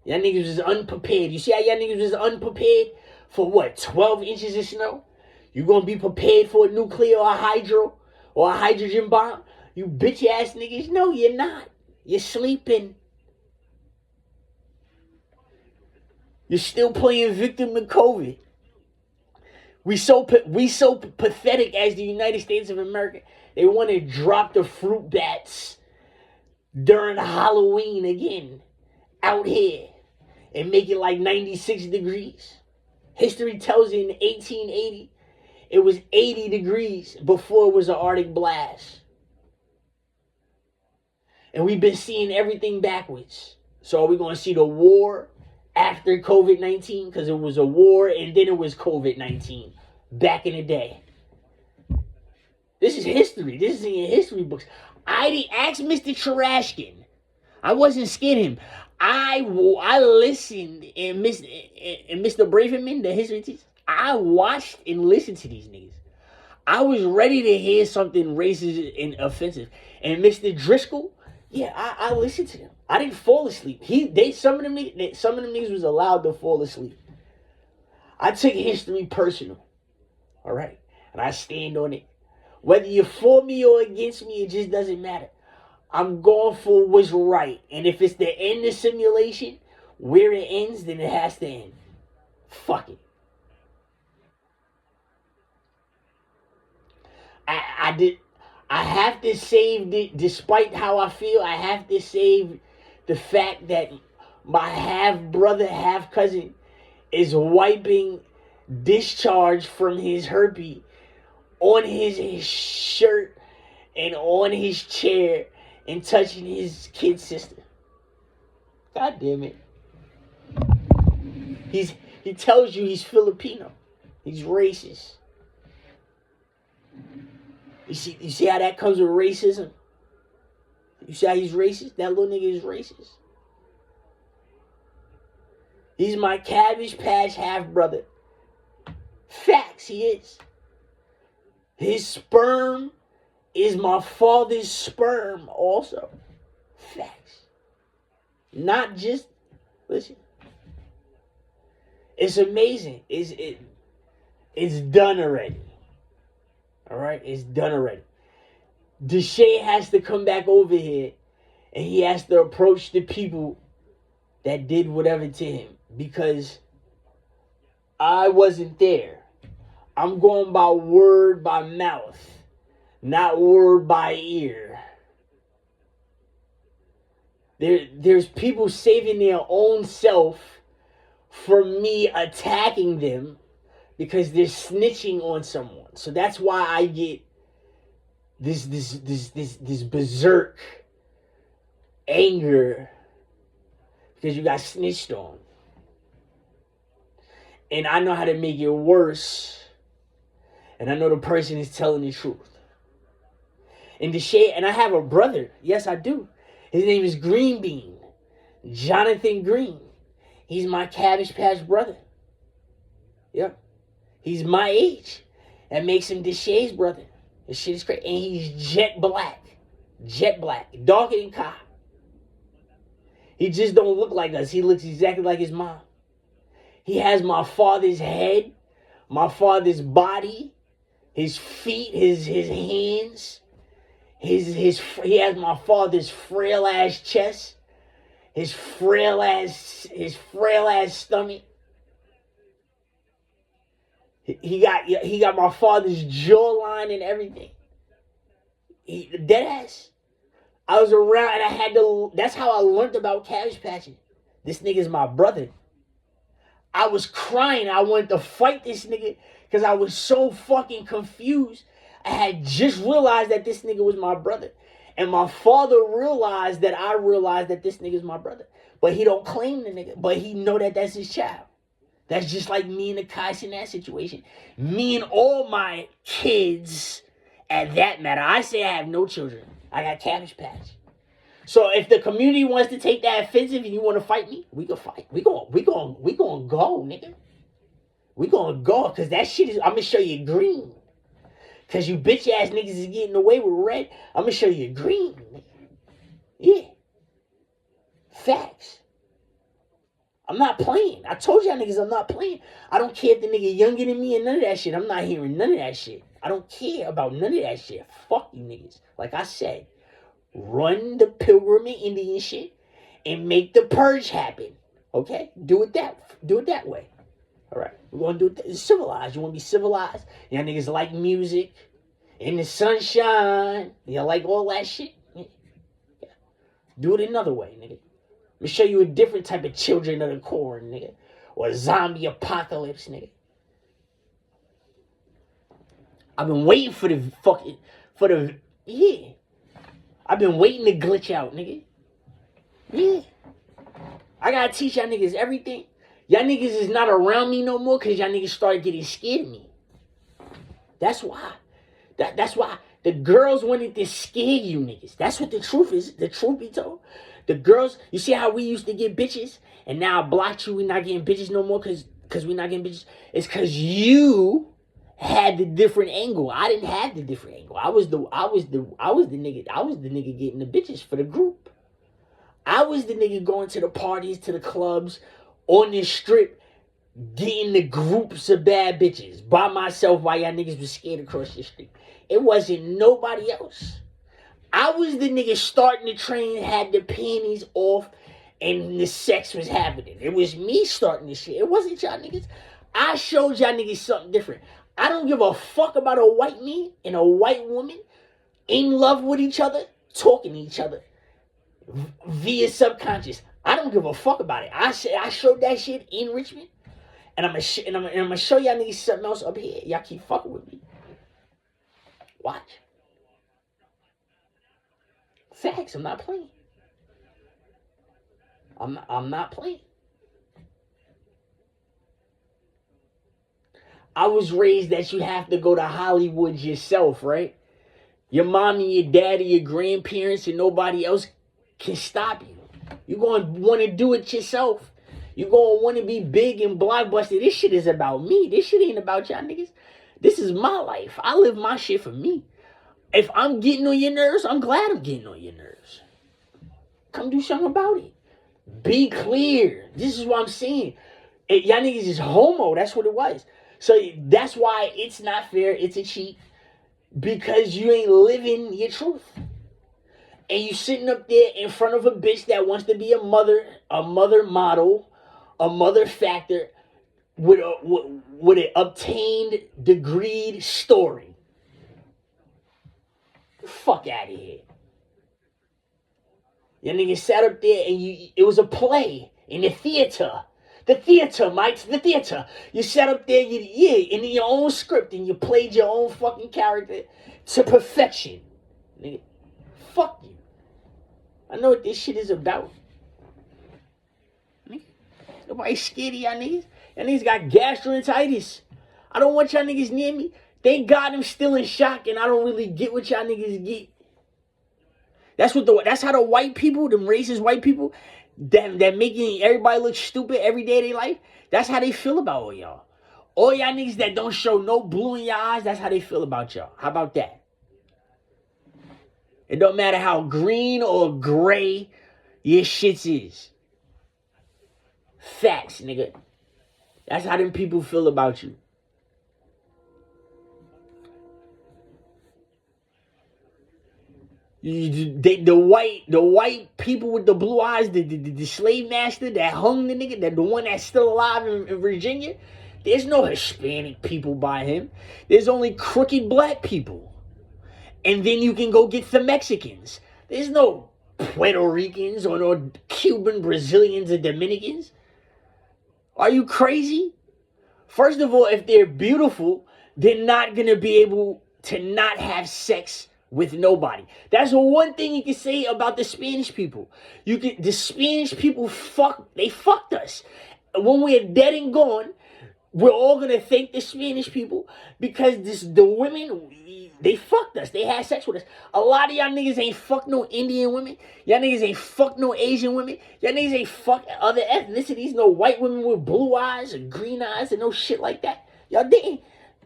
Y'all niggas was unprepared. You see how y'all niggas was unprepared for what? 12 inches of snow? You gonna be prepared for a nuclear or a hydro or a hydrogen bomb? You bitch ass niggas? No, you're not. You're sleeping. You're still playing victim to COVID. We so pathetic as the United States of America. They want to drop the fruit bats during Halloween again out here and make it like 96 degrees. History tells you in 1880 it was 80 degrees before it was an Arctic blast. And we've been seeing everything backwards. So are we going to see the war after COVID-19? Because it was a war and then it was COVID-19 back in the day. This is history. This is in your history books. I asked Mr. Trashkin. I wasn't scared of him. I listened and Mr. Braverman, the history teacher, I watched and listened to these niggas. I was ready to hear something racist and offensive. And Mr. Driscoll, yeah, I listened to them. I didn't fall asleep. Some of them niggas was allowed to fall asleep. I took history personal. All right, and I stand on it. Whether you're for me or against me, it just doesn't matter. I'm going for what's right. And if it's the end of simulation, where it ends, then it has to end. Fuck it. I have to save it, despite how I feel, I have to save the fact that my half-brother, half-cousin is wiping discharge from his herpes on his shirt and on his chair and touching his kid sister. God damn it. He tells you he's Filipino. He's racist. You see how that comes with racism? You see how he's racist? That little nigga is racist. He's my Cabbage Patch half brother. Facts, he is. His sperm is my father's sperm also. Facts. Not just, listen. It's amazing. It's done already. Alright? It's done already. Deshae has to come back over here and he has to approach the people that did whatever to him because I wasn't there. I'm going by word by mouth, not word by ear. There's people saving their own self from me attacking them because they're snitching on someone. So that's why I get this berserk anger because you got snitched on. And I know how to make it worse. And I know the person is telling the truth. And I have a brother. Yes, I do. His name is Green Bean. Jonathan Green. He's my Cabbage Patch brother. Yep. He's my age. That makes him Deshae's brother. This shit is crazy. And he's jet black. Jet black. Darker than Kai. He just don't look like us. He looks exactly like his mom. He has my father's head, my father's body, his feet, his hands. He has my father's frail ass chest, his frail ass stomach. He got my father's jawline and everything. Dead ass. I was around and that's how I learned about Cabbage Patching. This nigga's my brother. I was crying. I wanted to fight this nigga because I was so fucking confused. I had just realized that this nigga was my brother. And my father realized that I realized that this nigga's my brother. But he don't claim the nigga. But he know that that's his child. That's just like me and the Kais in that situation. Me and all my kids, at that matter. I say I have no children. I got Cabbage Patch. So if the community wants to take that offensive and you want to fight me, we can fight. We gonna go, nigga. We gonna go, because that shit is, I'm gonna show you green. Because you bitch ass niggas is getting away with red, I'm gonna show you green, nigga. Yeah. Facts. I'm not playing. I told y'all niggas I'm not playing. I don't care if the nigga younger than me and none of that shit. I'm not hearing none of that shit. I don't care about none of that shit. Fuck you niggas. Like I said, run the Pilgrim and Indian shit and make the purge happen. Okay? Do it that way. Alright? We're gonna do it civilized. You wanna be civilized? Y'all niggas like music in the sunshine. Y'all like all that shit? Yeah. Do it another way, nigga. Let me show you a different type of Children of the Corn, nigga. Or a zombie apocalypse, nigga. I've been waiting yeah. I've been waiting to glitch out, nigga. Yeah. I gotta teach y'all niggas everything. Y'all niggas is not around me no more because y'all niggas started getting scared of me. That's why. That's why the girls wanted to scare you niggas. That's what the truth is. The truth be told. The girls, you see how we used to get bitches? And now I blocked you, we not getting bitches no more because we not getting bitches? It's because you had the different angle. I didn't have the different angle. I was the nigga getting the bitches for the group. I was the nigga going to the parties, to the clubs, on this strip, getting the groups of bad bitches by myself while y'all niggas was scared across the street. It wasn't nobody else. I was the nigga starting the train, had the panties off, and the sex was happening. It was me starting this shit. It wasn't y'all niggas. I showed y'all niggas something different. I don't give a fuck about a white man and a white woman in love with each other, talking to each other via subconscious. I don't give a fuck about it. I showed that shit in Richmond, and I'm gonna show y'all niggas something else up here. Y'all keep fucking with me. Watch. Facts. I'm not playing. I'm not playing. I was raised that you have to go to Hollywood yourself, right? Your mommy, your daddy, your grandparents, and nobody else can stop you. You're going to want to do it yourself. You're going to want to be big and blockbuster. This shit is about me. This shit ain't about y'all niggas. This is my life. I live my shit for me. If I'm getting on your nerves, I'm glad I'm getting on your nerves. Come do something about it. Be clear. This is what I'm saying. Y'all niggas is homo. That's what it was. So that's why it's not fair. It's a cheat. Because you ain't living your truth. And you sitting up there in front of a bitch that wants to be a mother model, a mother factor with an obtained, degreed story. Fuck out of here. Your nigga sat up there and it was a play in the theater. The theater, Mike, the theater. You sat up there, in your own script, and you played your own fucking character to perfection. Nigga, fuck you. I know what this shit is about. Nigga, nobody's scared of y'all niggas. Y'all niggas got gastroenteritis. I don't want y'all niggas near me. Thank God I'm still in shock, and I don't really get what y'all niggas get. That's how the white people, them racist white people, that making everybody look stupid every day of their life, that's how they feel about all y'all. All y'all niggas that don't show no blue in your eyes, that's how they feel about y'all. How about that? It don't matter how green or gray your shits is. Facts, nigga. That's how them people feel about you. The white people with the blue eyes, the slave master that hung the nigga, the one that's still alive in Virginia, there's no Hispanic people by him. There's only crooked black people. And then you can go get the Mexicans. There's no Puerto Ricans or no Cuban, Brazilians, or Dominicans. Are you crazy? First of all, if they're beautiful, they're not going to be able to not have sex with nobody. That's the one thing you can say about the Spanish people. The Spanish people fucked us. When we're dead and gone, we're all gonna thank the Spanish people because the women, they fucked us. They had sex with us. A lot of y'all niggas ain't fucked no Indian women. Y'all niggas ain't fucked no Asian women. Y'all niggas ain't fucked other ethnicities. No white women with blue eyes or green eyes and no shit like that. Y'all didn't.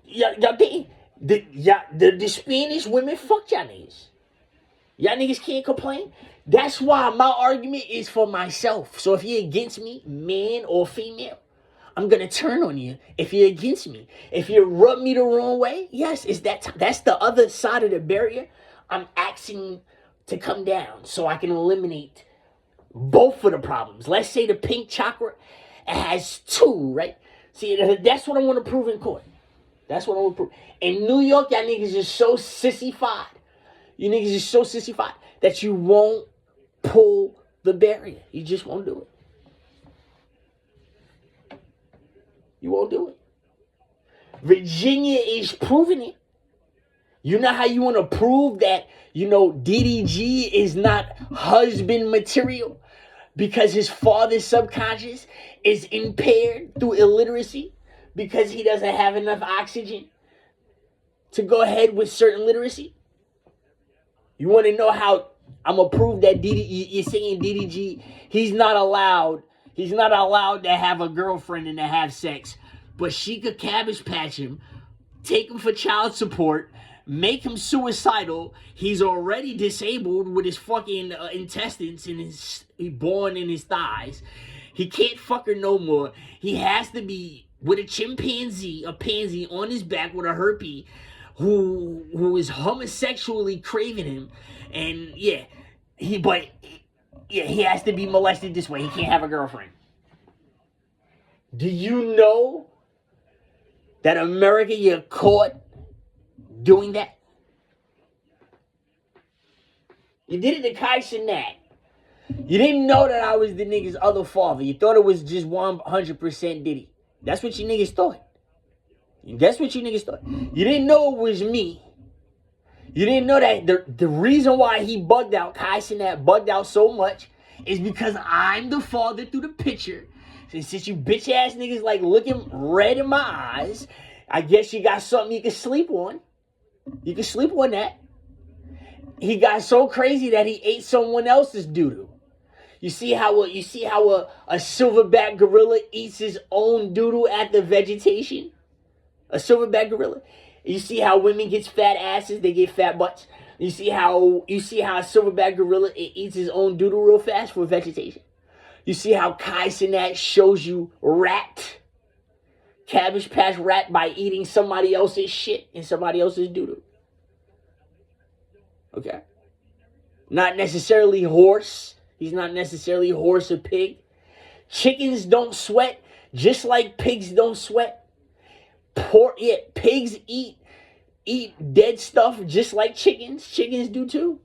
Y'all didn't. The Spanish women fucked y'all niggas. Y'all niggas can't complain. That's why my argument is for myself. So if you're against me, man or female, I'm going to turn on you if you're against me. If you rub me the wrong way, yes, that's the other side of the barrier. I'm asking to come down so I can eliminate both of the problems. Let's say the pink chakra has two, right? See, that's what I want to prove in court. That's what I want to prove. In New York, y'all niggas is so sissified. You niggas is so sissified that you won't pull the barrier. You just won't do it. You won't do it. Virginia is proving it. You know how you want to prove that, DDG is not husband material because his father's subconscious is impaired through illiteracy because he doesn't have enough oxygen to go ahead with certain literacy? You want to know how I'm going to prove that you're saying DDG, he's not allowed to have a girlfriend and to have sex, but she could Cabbage Patch him, take him for child support, make him suicidal. He's already disabled with his fucking intestines and he's born in his thighs. He can't fuck her no more. He has to be with a pansy on his back with a herpy who is homosexually craving him. And he has to be molested this way. He can't have a girlfriend. Do you know that America, you're caught doing that? You did it to Kai Cenat. You didn't know that I was the nigga's other father. You thought it was just 100% Diddy. That's what you niggas thought. You didn't know it was me. You didn't know that the reason why he bugged out, Kai Cenat bugged out so much, is because I'm the father through the picture. Since you bitch ass niggas like looking red in my eyes, I guess you got something you can sleep on. You can sleep on that. he got so crazy that he ate someone else's doodoo. You see how a silverback gorilla eats his own doodoo at the vegetation? A silverback gorilla. You see how women get fat asses, they get fat butts. You see how a silverback gorilla eats his own doodoo real fast for vegetation. You see how Kai Cenat shows you rat, Cabbage Patch rat, by eating somebody else's shit and somebody else's doodoo. Okay? Not necessarily horse. He's not necessarily horse or pig. Chickens don't sweat, just like pigs don't sweat. Pigs eat dead stuff just like chickens. Chickens do too.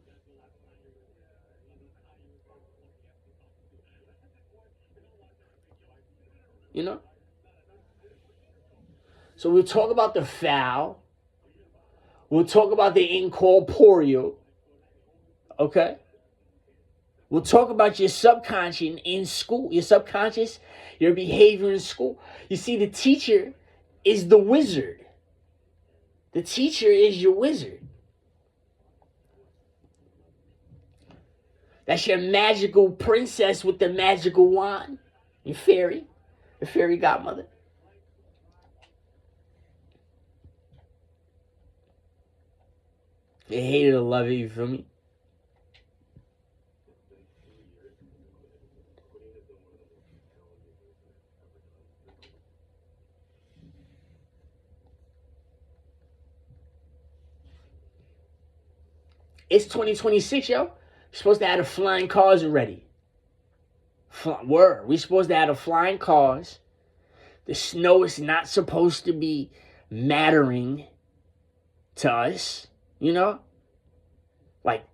You know? So we'll talk about the foul. We'll talk about the incorporeal. Okay? We'll talk about your subconscious in school. Your subconscious, your behavior in school. You see, the teacher is the wizard. The teacher is your wizard. That's your magical princess with the magical wand. Your fairy. The fairy godmother. You hate it or love it, you feel me? It's 2026, yo. We're supposed to have the flying cars already. We're supposed to have the flying cars. The snow is not supposed to be mattering to us, you know? Like,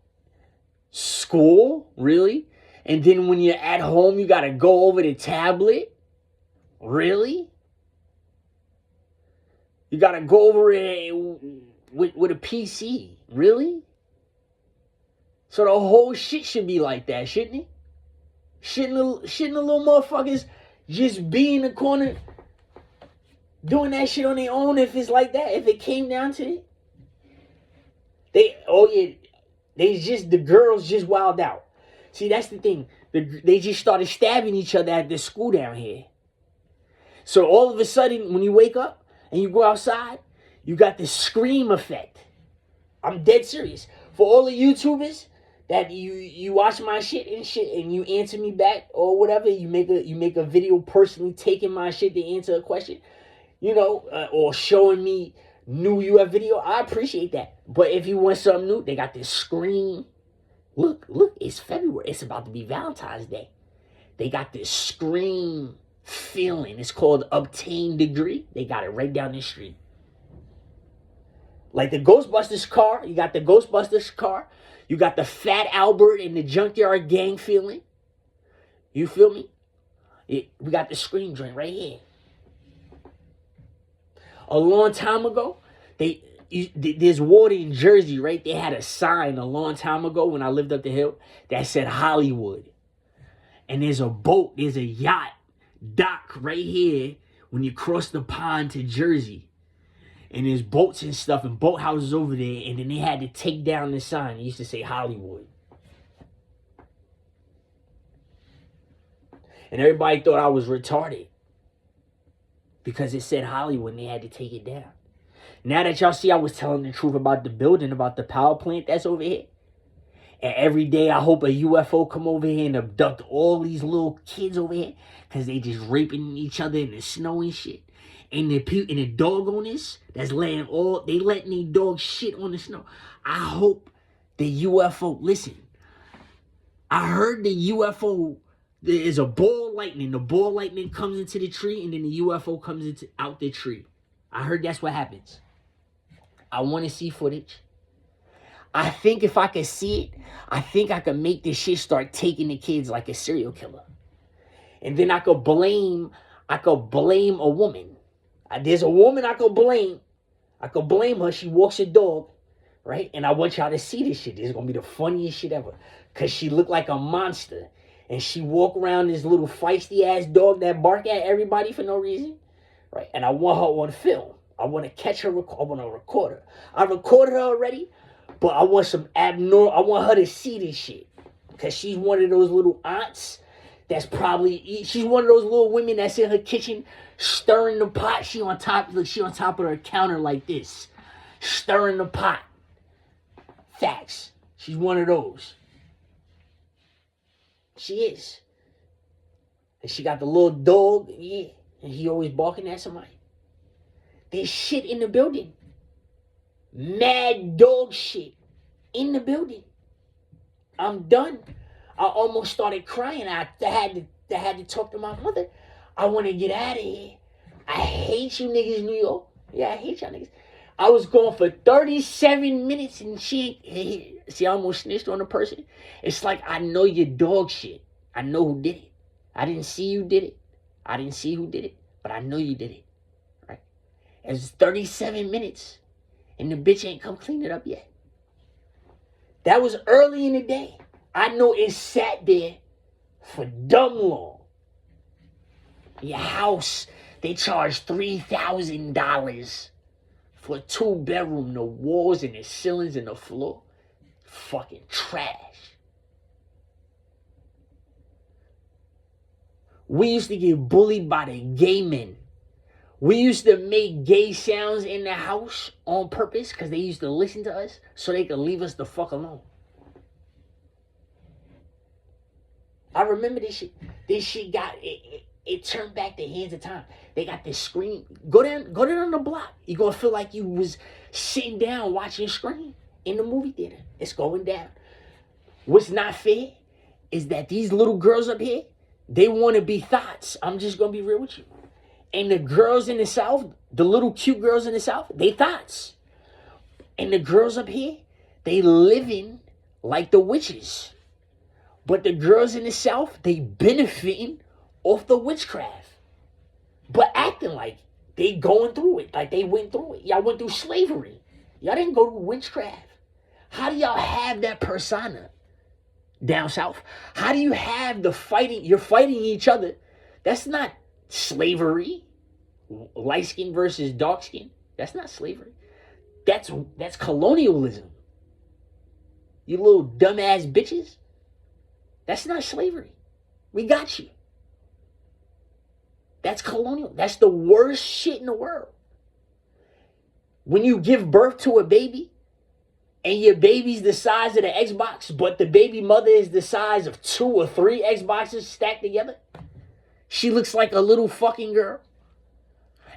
school? Really? And then when you're at home, you got to go over the tablet? Really? You got to go over it with a PC? Really? So the whole shit should be like that, shouldn't it? Shouldn't the little motherfuckers just be in the corner doing that shit on their own if it's like that? If it came down to it? The girls just wild out. See, that's the thing. They just started stabbing each other at this school down here. So all of a sudden, when you wake up and you go outside, you got this scream effect. I'm dead serious. For all the YouTubers that you watch my shit and you answer me back or whatever, you make a video personally taking my shit to answer a question, you know, or showing me new UF video, I appreciate that. But if you want something new, they got this screen. Look, it's February. It's about to be Valentine's Day. They got this screen feeling. It's called Obtain Degree. They got it right down the street. Like the Ghostbusters car. You got the Ghostbusters car. You got the Fat Albert and the Junkyard Gang feeling. You feel me? We got the screen joint right here. A long time ago, there's water in Jersey, right? They had a sign a long time ago when I lived up the hill that said Hollywood. And there's a boat, there's a yacht dock right here when you cross the pond to Jersey. And there's boats and stuff and boathouses over there. And then they had to take down the sign. It used to say Hollywood. And everybody thought I was retarded because it said Hollywood and they had to take it down. Now that y'all see I was telling the truth about the building, about the power plant that's over here. And every day I hope a UFO come over here and abduct all these little kids over here because they just raping each other in the snow and shit. And the dog owners that's letting their dog shit on the snow. I hope the UFO, listen, I heard the UFO, there is a ball of lightning. The ball of lightning comes into the tree and then the UFO comes out the tree. I heard that's what happens. I want to see footage. I think if I could see it, I think I could make this shit start taking the kids like a serial killer. And then I could blame a woman. There's a woman I could blame. I could blame her. She walks a dog, right? And I want y'all to see this shit. This is going to be the funniest shit ever. Because she looked like a monster. And she walk around this little feisty-ass dog that bark at everybody for no reason, right? And I want her on film. I want to catch her. I want to record her. I recorded her already, But I want some abnormal. I want her to see this shit. Because she's one of those little aunts that's probably... She's one of those little women that's in her kitchen stirring the pot. She on top of her counter like this. Stirring the pot. Facts. She's one of those. She is. And she got the little dog. Yeah. And he always barking at somebody. There's shit in the building. Mad dog shit in the building. I'm done. I almost started crying. I had to talk to my mother. I want to get out of here. I hate you niggas, New York. Yeah, I hate y'all niggas. I was gone for 37 minutes and see, I almost snitched on a person. It's like, I know your dog shit. I know who did it. I didn't see you did it. I didn't see who did it, but I know you did it. Right? It's 37 minutes and the bitch ain't come clean it up yet. That was early in the day. I know it sat there for dumb long. Your house, they charge $3,000 for a 2-bedroom, the walls and the ceilings and the floor. Fucking trash. We used to get bullied by the gay men. We used to make gay sounds in the house on purpose because they used to listen to us so they could leave us the fuck alone. I remember this shit. This shit got it turned back the hands of time. They got this screen. Go down on the block. You're gonna feel like you was sitting down watching Scream in the movie theater. It's going down. What's not fair is that these little girls up here, they want to be thoughts. I'm just gonna be real with you. And the girls in the South, the little cute girls in the South, they thoughts. And the girls up here, they living like the witches. But the girls in the South, they benefiting off the witchcraft. But acting like they going through it, like they went through it. Y'all went through slavery. Y'all didn't go through witchcraft. How do y'all have that persona down South? How do you have the fighting? You're fighting each other. That's not slavery. Light skin versus dark skin. That's not slavery. That's colonialism. You little dumbass bitches. That's not slavery. We got you. That's colonial. That's the worst shit in the world. When you give birth to a baby and your baby's the size of the Xbox, but the baby mother is the size of 2 or 3 Xboxes stacked together, she looks like a little fucking girl.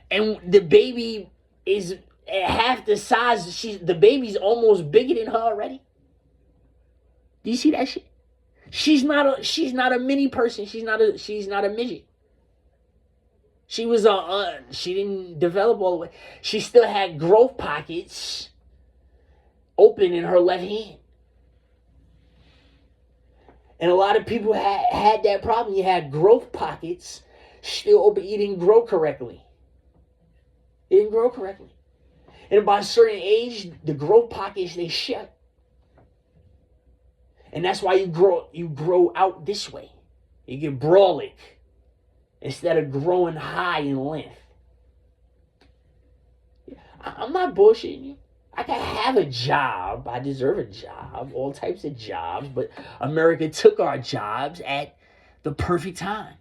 And the baby is half the size. The baby's almost bigger than her already. Do you see that shit? She's not a mini person. She's not a midget. She was she didn't develop all the way. She still had growth pockets open in her left hand. And a lot of people had that problem. You had growth pockets still open. You didn't grow correctly. It didn't grow correctly. And by a certain age, the growth pockets, they shut. And that's why you grow out this way. You get brolic instead of growing high in length. I'm not bullshitting you. I can have a job. I deserve a job. All types of jobs. But America took our jobs at the perfect time.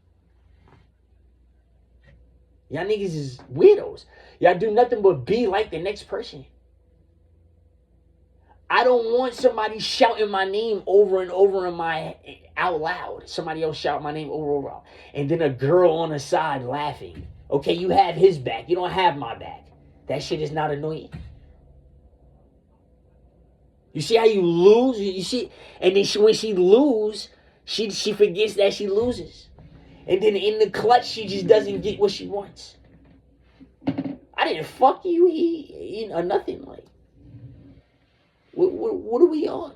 Y'all niggas is weirdos. Y'all do nothing but be like the next person. I don't want somebody shouting my name over and over out loud. Somebody else shout my name over and over. And then a girl on the side laughing. Okay, you have his back. You don't have my back. That shit is not annoying. You see how you lose? You see? And then when she loses, she forgets that she loses. And then in the clutch, she just doesn't get what she wants. I didn't fuck you, or nothing. Like, what are we on?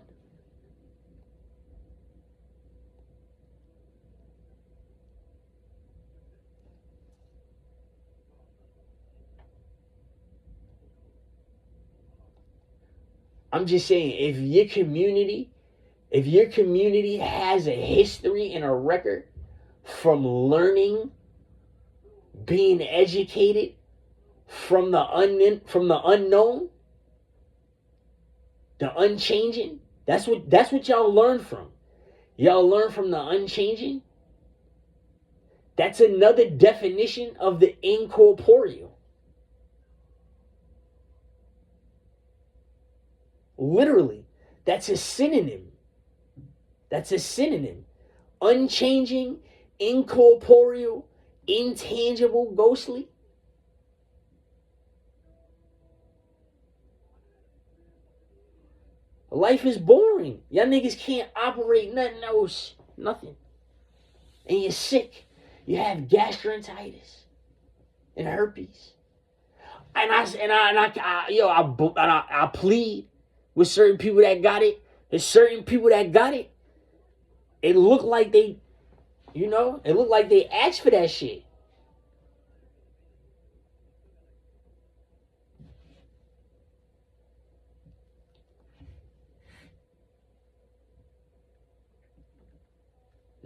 I'm just saying, if your community has a history and a record from learning, being educated from the unknown, The unchanging. That's what y'all learn from. Y'all learn from the unchanging. That's another definition of the incorporeal. Literally, that's a synonym. That's a synonym. Unchanging, incorporeal, intangible, ghostly. Life is boring. Y'all niggas can't operate nothing else. Nothing. And you're sick. You have gastroenteritis and herpes. And I plead with certain people that got it. There's certain people that got it. It looked like they, it looked like they asked for that shit.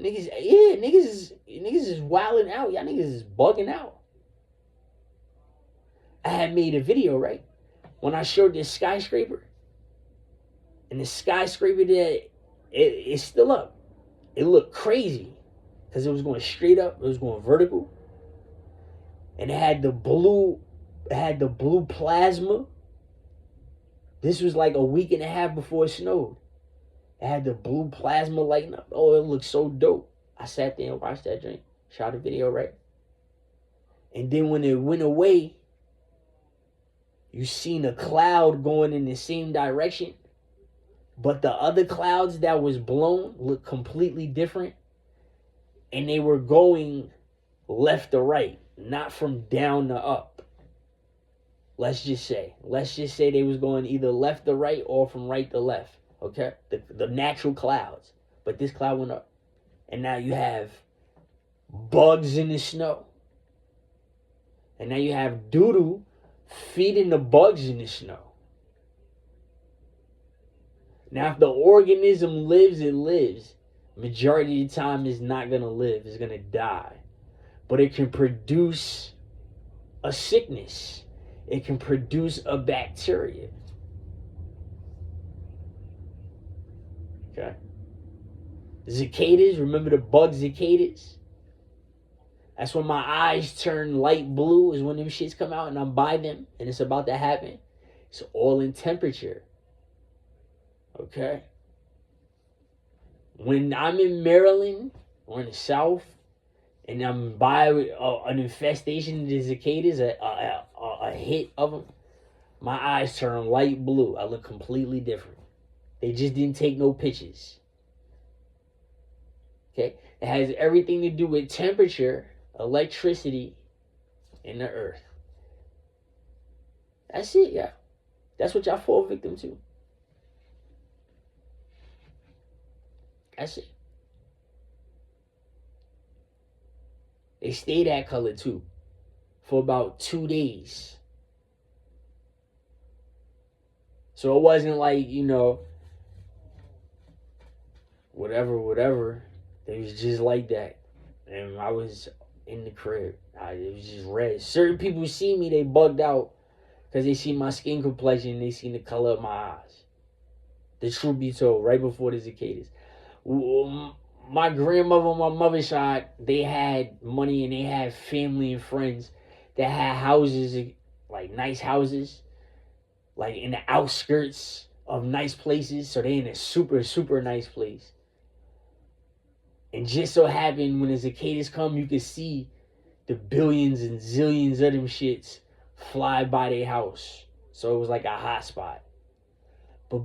Niggas is wilding out. Y'all niggas is bugging out. I had made a video, right? When I showed this skyscraper. And the skyscraper there, it's still up. It looked crazy. Because it was going straight up. It was going vertical. And it had the blue plasma. This was like a week and a half before it snowed. It had the blue plasma lighting up. Oh, it looked so dope. I sat there and watched that drink. Shot a video, right? And then when it went away, you seen a cloud going in the same direction. But the other clouds that was blown looked completely different. And they were going left to right, not from down to up. Let's just say they was going either left to right or from right to left. Okay? The natural clouds. But this cloud went up. And now you have bugs in the snow. And now you have doodoo feeding the bugs in the snow. Now if the organism lives, it lives. Majority of the time it's not going to live. It's going to die. But it can produce a sickness. It can produce a bacteria. Okay. Cicadas, remember the bug cicadas? That's when my eyes turn light blue, is when them shits come out and I'm by them and it's about to happen. It's all in temperature. Okay? When I'm in Maryland or in the South and I'm by an infestation of the cicadas, a hit of them, my eyes turn light blue. I look completely different. They just didn't take no pictures. Okay? It has everything to do with temperature, electricity, and the earth. That's it, yeah. That's what y'all fall victim to. That's it. They stay that color too for about 2 days. So it wasn't like, whatever. It was just like that. And I was in the crib. It was just red. Certain people see me, they bugged out because they see my skin complexion, they see the color of my eyes. The truth be told, right before the cicadas. My grandmother on my mother's side, they had money and they had family and friends that had houses, like nice houses, like in the outskirts of nice places. So they in a super, super nice place. And just so happened when the cicadas come, you can see the billions and zillions of them shits fly by their house. So it was like a hot spot. But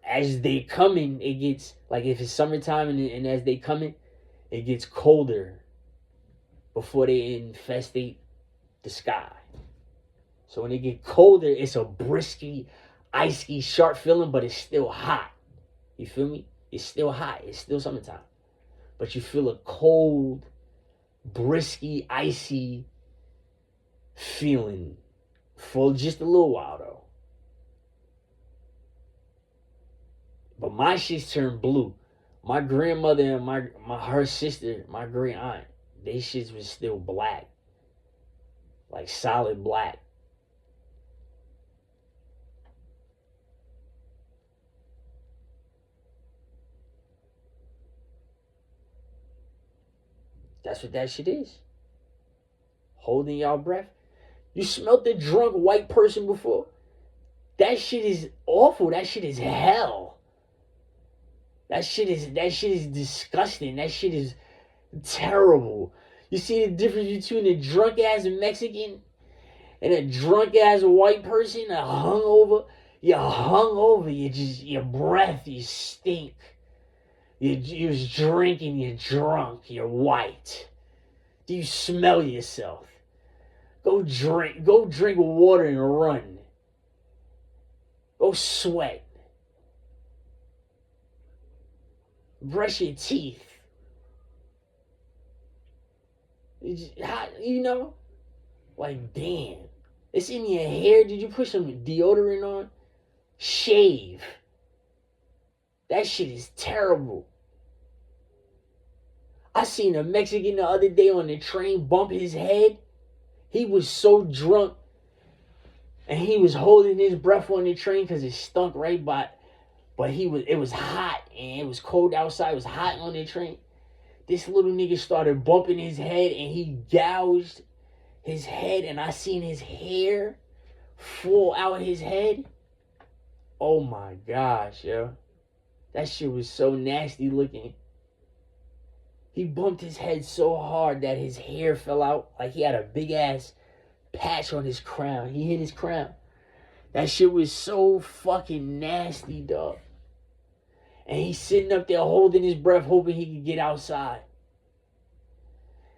as they coming, it gets, like if it's summertime and as they coming, it gets colder before they infestate the sky. So when they get colder, it's a brisky, icy, sharp feeling, but it's still hot. You feel me? It's still hot. It's still summertime. But you feel a cold, brisky, icy feeling for just a little while, though. But my shits turned blue. My grandmother and her sister, my great aunt, they shits was still black. Like solid black. That's what that shit is. Holding y'all breath. You smelt the drunk white person before? That shit is awful. That shit is hell. That shit is disgusting. That shit is terrible. You see the difference between a drunk ass Mexican and a drunk ass white person, a hungover? You're hungover. Your breath, you stink. You're drinking, you're drunk, you're white. Do you smell yourself? Go drink water and run. Go sweat. Brush your teeth. You know? Like, damn. It's in your hair. Did you put some deodorant on? Shave. That shit is terrible. I seen a Mexican the other day on the train bump his head. He was so drunk. And he was holding his breath on the train because it stunk right by. But it was hot and it was cold outside. It was hot on the train. This little nigga started bumping his head and he gouged his head. And I seen his hair fall out his head. Oh my gosh, yo. That shit was so nasty looking. He bumped his head so hard that his hair fell out. Like he had a big ass patch on his crown. He hit his crown. That shit was so fucking nasty, dog. And he's sitting up there holding his breath, hoping he could get outside.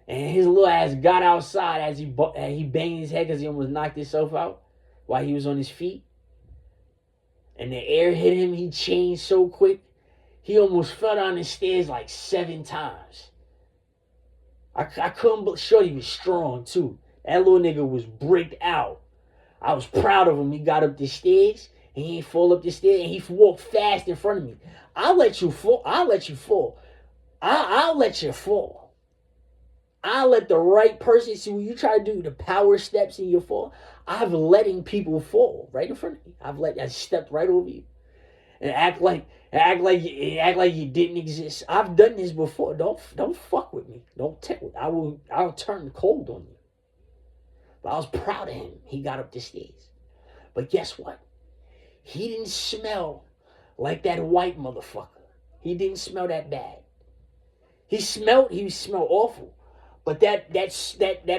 And his little ass got outside as he banged his head because he almost knocked himself out while he was on his feet. And the air hit him. He changed so quick. He almost fell down the stairs like 7 times. I couldn't believe. Shorty was strong too. That little nigga was bricked out. I was proud of him. He got up the stairs and he didn't fall up the stairs and he walked fast in front of me. I'll let you fall. I'll let you fall. I'll let you fall. I'll let the right person see when you try to do the power steps in your fall. I've letting people fall right in front of me. I stepped right over you and act like you didn't exist. I've done this before. Don't fuck with me. I'll turn cold on you. But I was proud of him. He got up the stairs. But guess what? He didn't smell like that white motherfucker. He didn't smell that bad. He smelled awful. But that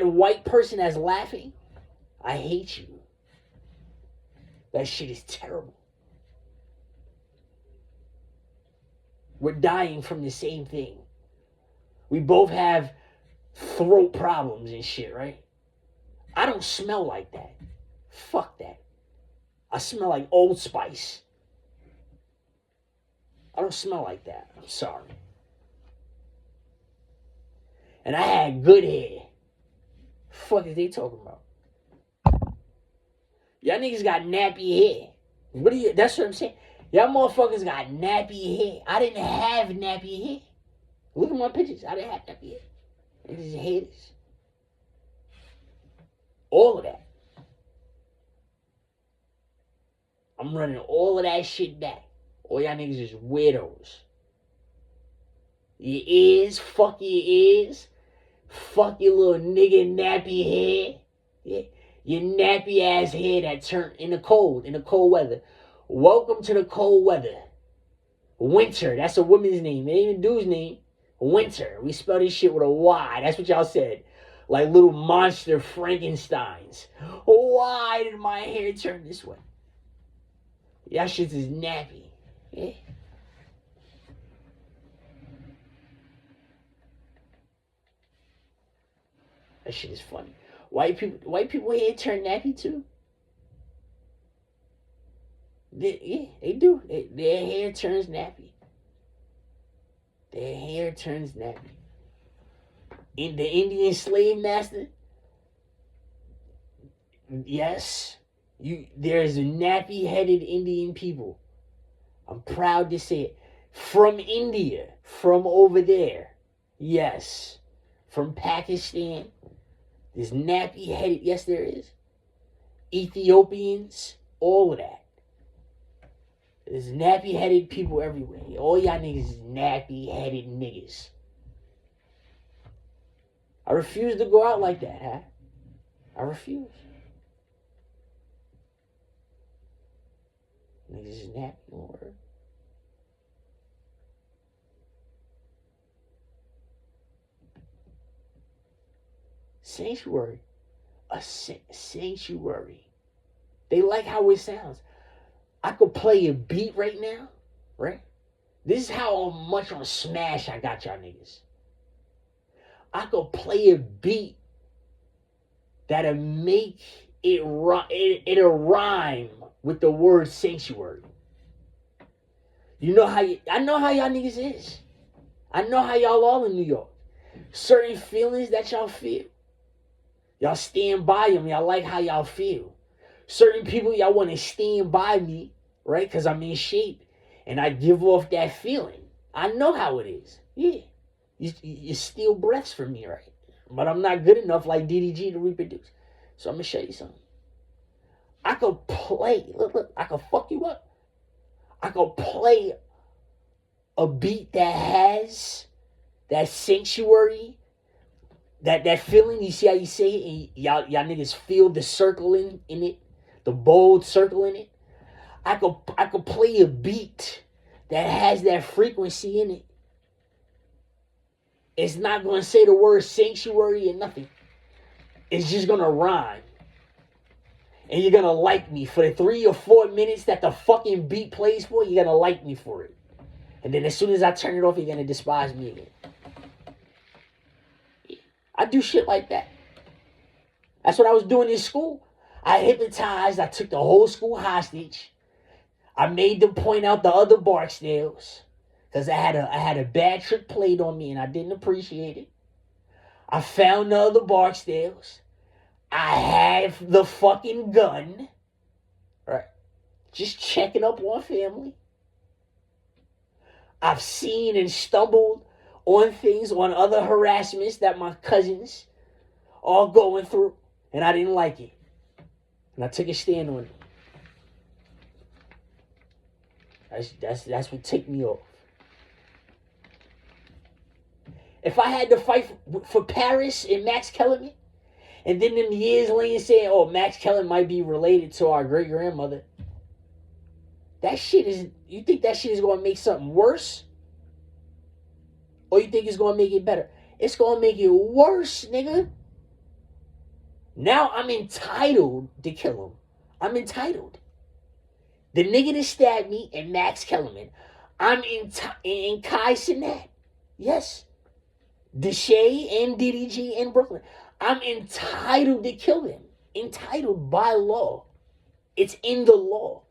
white person that's laughing, I hate you. That shit is terrible. We're dying from the same thing. We both have throat problems and shit, right? I don't smell like that. Fuck that. I smell like Old Spice. I don't smell like that. I'm sorry. And I had good hair. Fuck is they talking about? Y'all niggas got nappy hair. That's what I'm saying. Y'all motherfuckers got nappy hair. I didn't have nappy hair. Look at my pictures. I didn't have nappy hair. Niggas haters. All of that. I'm running all of that shit back. All y'all niggas is weirdos. Your ears, fuck your ears. Fuck your little nigga nappy hair. Yeah. Your nappy ass hair that turned in the cold weather. Welcome to the cold weather. Winter, that's a woman's name. It ain't even a dude's name. Winter. We spell this shit with a Y. That's what y'all said. Like little monster Frankensteins. Why did my hair turn this way? Y'all shit is nappy. Yeah. That shit is funny. White people hair turn nappy too. They do. Their hair turns nappy. Their hair turns nappy. In the Indian slave master, yes, there's nappy-headed Indian people. I'm proud to say it. From India, from over there, yes. From Pakistan, there's nappy-headed, yes there is. Ethiopians, all of that. There's nappy-headed people everywhere. All y'all niggas is nappy-headed niggas. I refuse to go out like that, huh? I refuse. Niggas is napping or sanctuary. A sanctuary. They like how it sounds. I could play a beat right now, right? This is how much on smash I got y'all niggas. I could play a beat that'll make it'll rhyme with the word sanctuary. You know how I know how y'all niggas is. I know how y'all all in New York. Certain feelings that y'all feel. Y'all stand by them. Y'all like how y'all feel. Certain people, y'all want to stand by me, right? Because I'm in shape. And I give off that feeling. I know how it is. Yeah. You steal breaths from me, right? But I'm not good enough like DDG to reproduce. So I'm going to show you something. I could play. Look. I could fuck you up. I could play a beat that has that sanctuary, that feeling. You see how you say it? And y'all niggas feel the circling in it, the bold circle in it. I could play a beat that has that frequency in it. It's not going to say the word sanctuary or nothing. It's just going to rhyme. And you're going to like me for the 3 or 4 minutes that the fucking beat plays for. You're going to like me for it. And then as soon as I turn it off, you're going to despise me again. I do shit like that. That's what I was doing in school. I hypnotized. I took the whole school hostage. I made them point out the other Barksdales because I had a bad trick played on me and I didn't appreciate it. I found the other Barksdales. I have the fucking gun. Right? Just checking up on family. I've seen and stumbled on things, on other harassments that my cousins are going through, and I didn't like it. And I took a stand on it. That's what ticked me off. If I had to fight for Paris and Max Kellerman, and then them years later saying, oh, Max Kellerman might be related to our great-grandmother, that shit is, you think that shit is going to make something worse? Or you think it's going to make it better? It's going to make it worse, nigga. Now I'm entitled to kill him. I'm entitled. The nigga that stabbed me and Max Kellerman. I'm in Kai Cenat. Yes. Deshae and DDG in Brooklyn. I'm entitled to kill them. Entitled by law. It's in the law.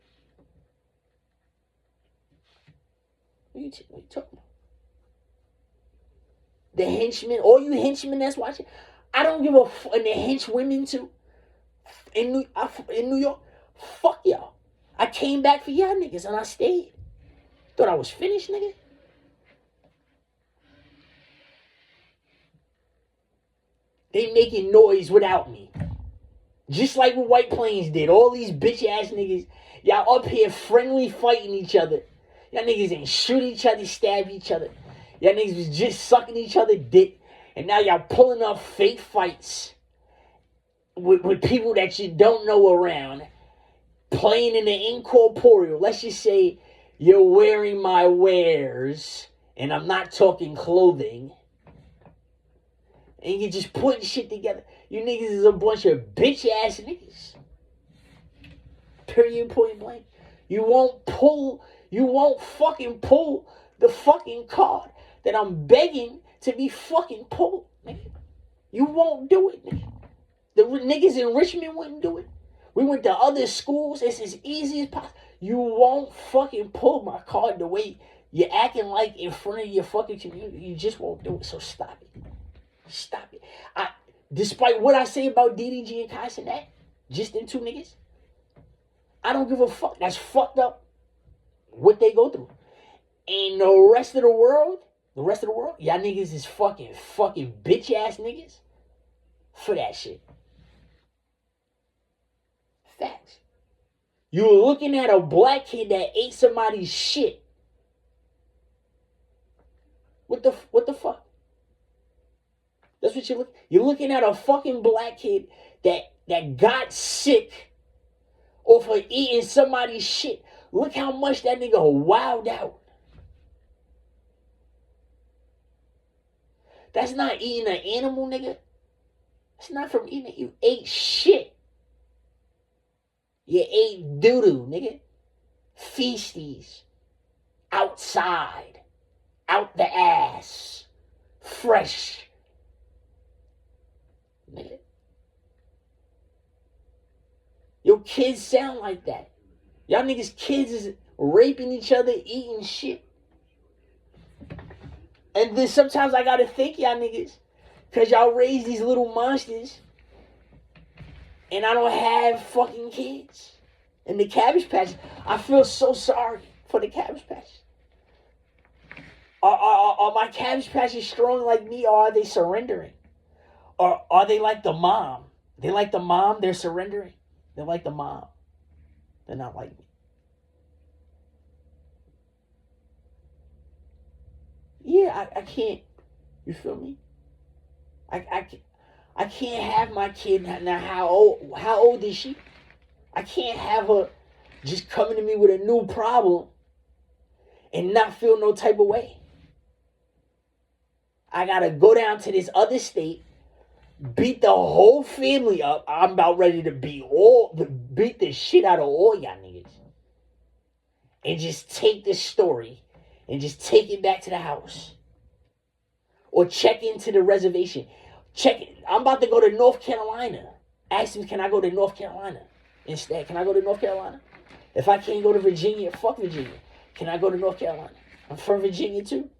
What are you talking about? The henchmen, all you henchmen that's watching, I don't give a fuck. And the henchwomen too. In New York, fuck y'all. I came back for y'all niggas and I stayed. Thought I was finished, nigga. They making noise without me. Just like what White Plains did. All these bitch ass niggas, y'all up here friendly fighting each other. Y'all niggas ain't shoot each other, stab each other. Y'all niggas was just sucking each other dick. And now y'all pulling up fake fights with people that you don't know around. Playing in the incorporeal. Let's just say you're wearing my wares. And I'm not talking clothing. And you just putting shit together. You niggas is a bunch of bitch ass niggas. Period, point blank. You won't fucking pull the fucking card that I'm begging to be fucking pulled, nigga. You won't do it, nigga. The niggas in Richmond wouldn't do it. We went to other schools. It's as easy as possible. You won't fucking pull my card the way you're acting like in front of your fucking community. You just won't do it. So stop it. Stop it. Despite what I say about DDG and Kai Cenat, just them two niggas, I don't give a fuck. That's fucked up what they go through. And the rest of the world, y'all niggas is fucking bitch ass niggas for that shit. Facts. You're looking at a black kid that ate somebody's shit. What the fuck? That's what you're looking at a fucking black kid that got sick off of eating somebody's shit. Look how much that nigga wowed out. That's not eating an animal, nigga. It's not from eating it. You ate shit. You ate doo-doo, nigga. Feasties. Outside. Out the ass. Fresh. Nigga. Your kids sound like that. Y'all niggas kids is raping each other, eating shit. And then sometimes I gotta thank y'all niggas, cause y'all raise these little monsters, and I don't have fucking kids. And the Cabbage Patch, I feel so sorry for the Cabbage Patch. Are my Cabbage Patches strong like me, or are they surrendering? Or are they like the mom? They like the mom, they're surrendering. They're like the mom. They're not like me. Yeah, I can't. You feel me? I can't have my kid now. How old is she? I can't have her just coming to me with a new problem and not feel no type of way. I gotta go down to this other state, beat the whole family up. I'm about ready to beat the shit out of all y'all niggas, and just take this story and just take it back to the house. Or check into the reservation. I'm about to go to North Carolina. Ask him, can I go to North Carolina instead? Can I go to North Carolina? If I can't go to Virginia, fuck Virginia. Can I go to North Carolina? I'm from Virginia too.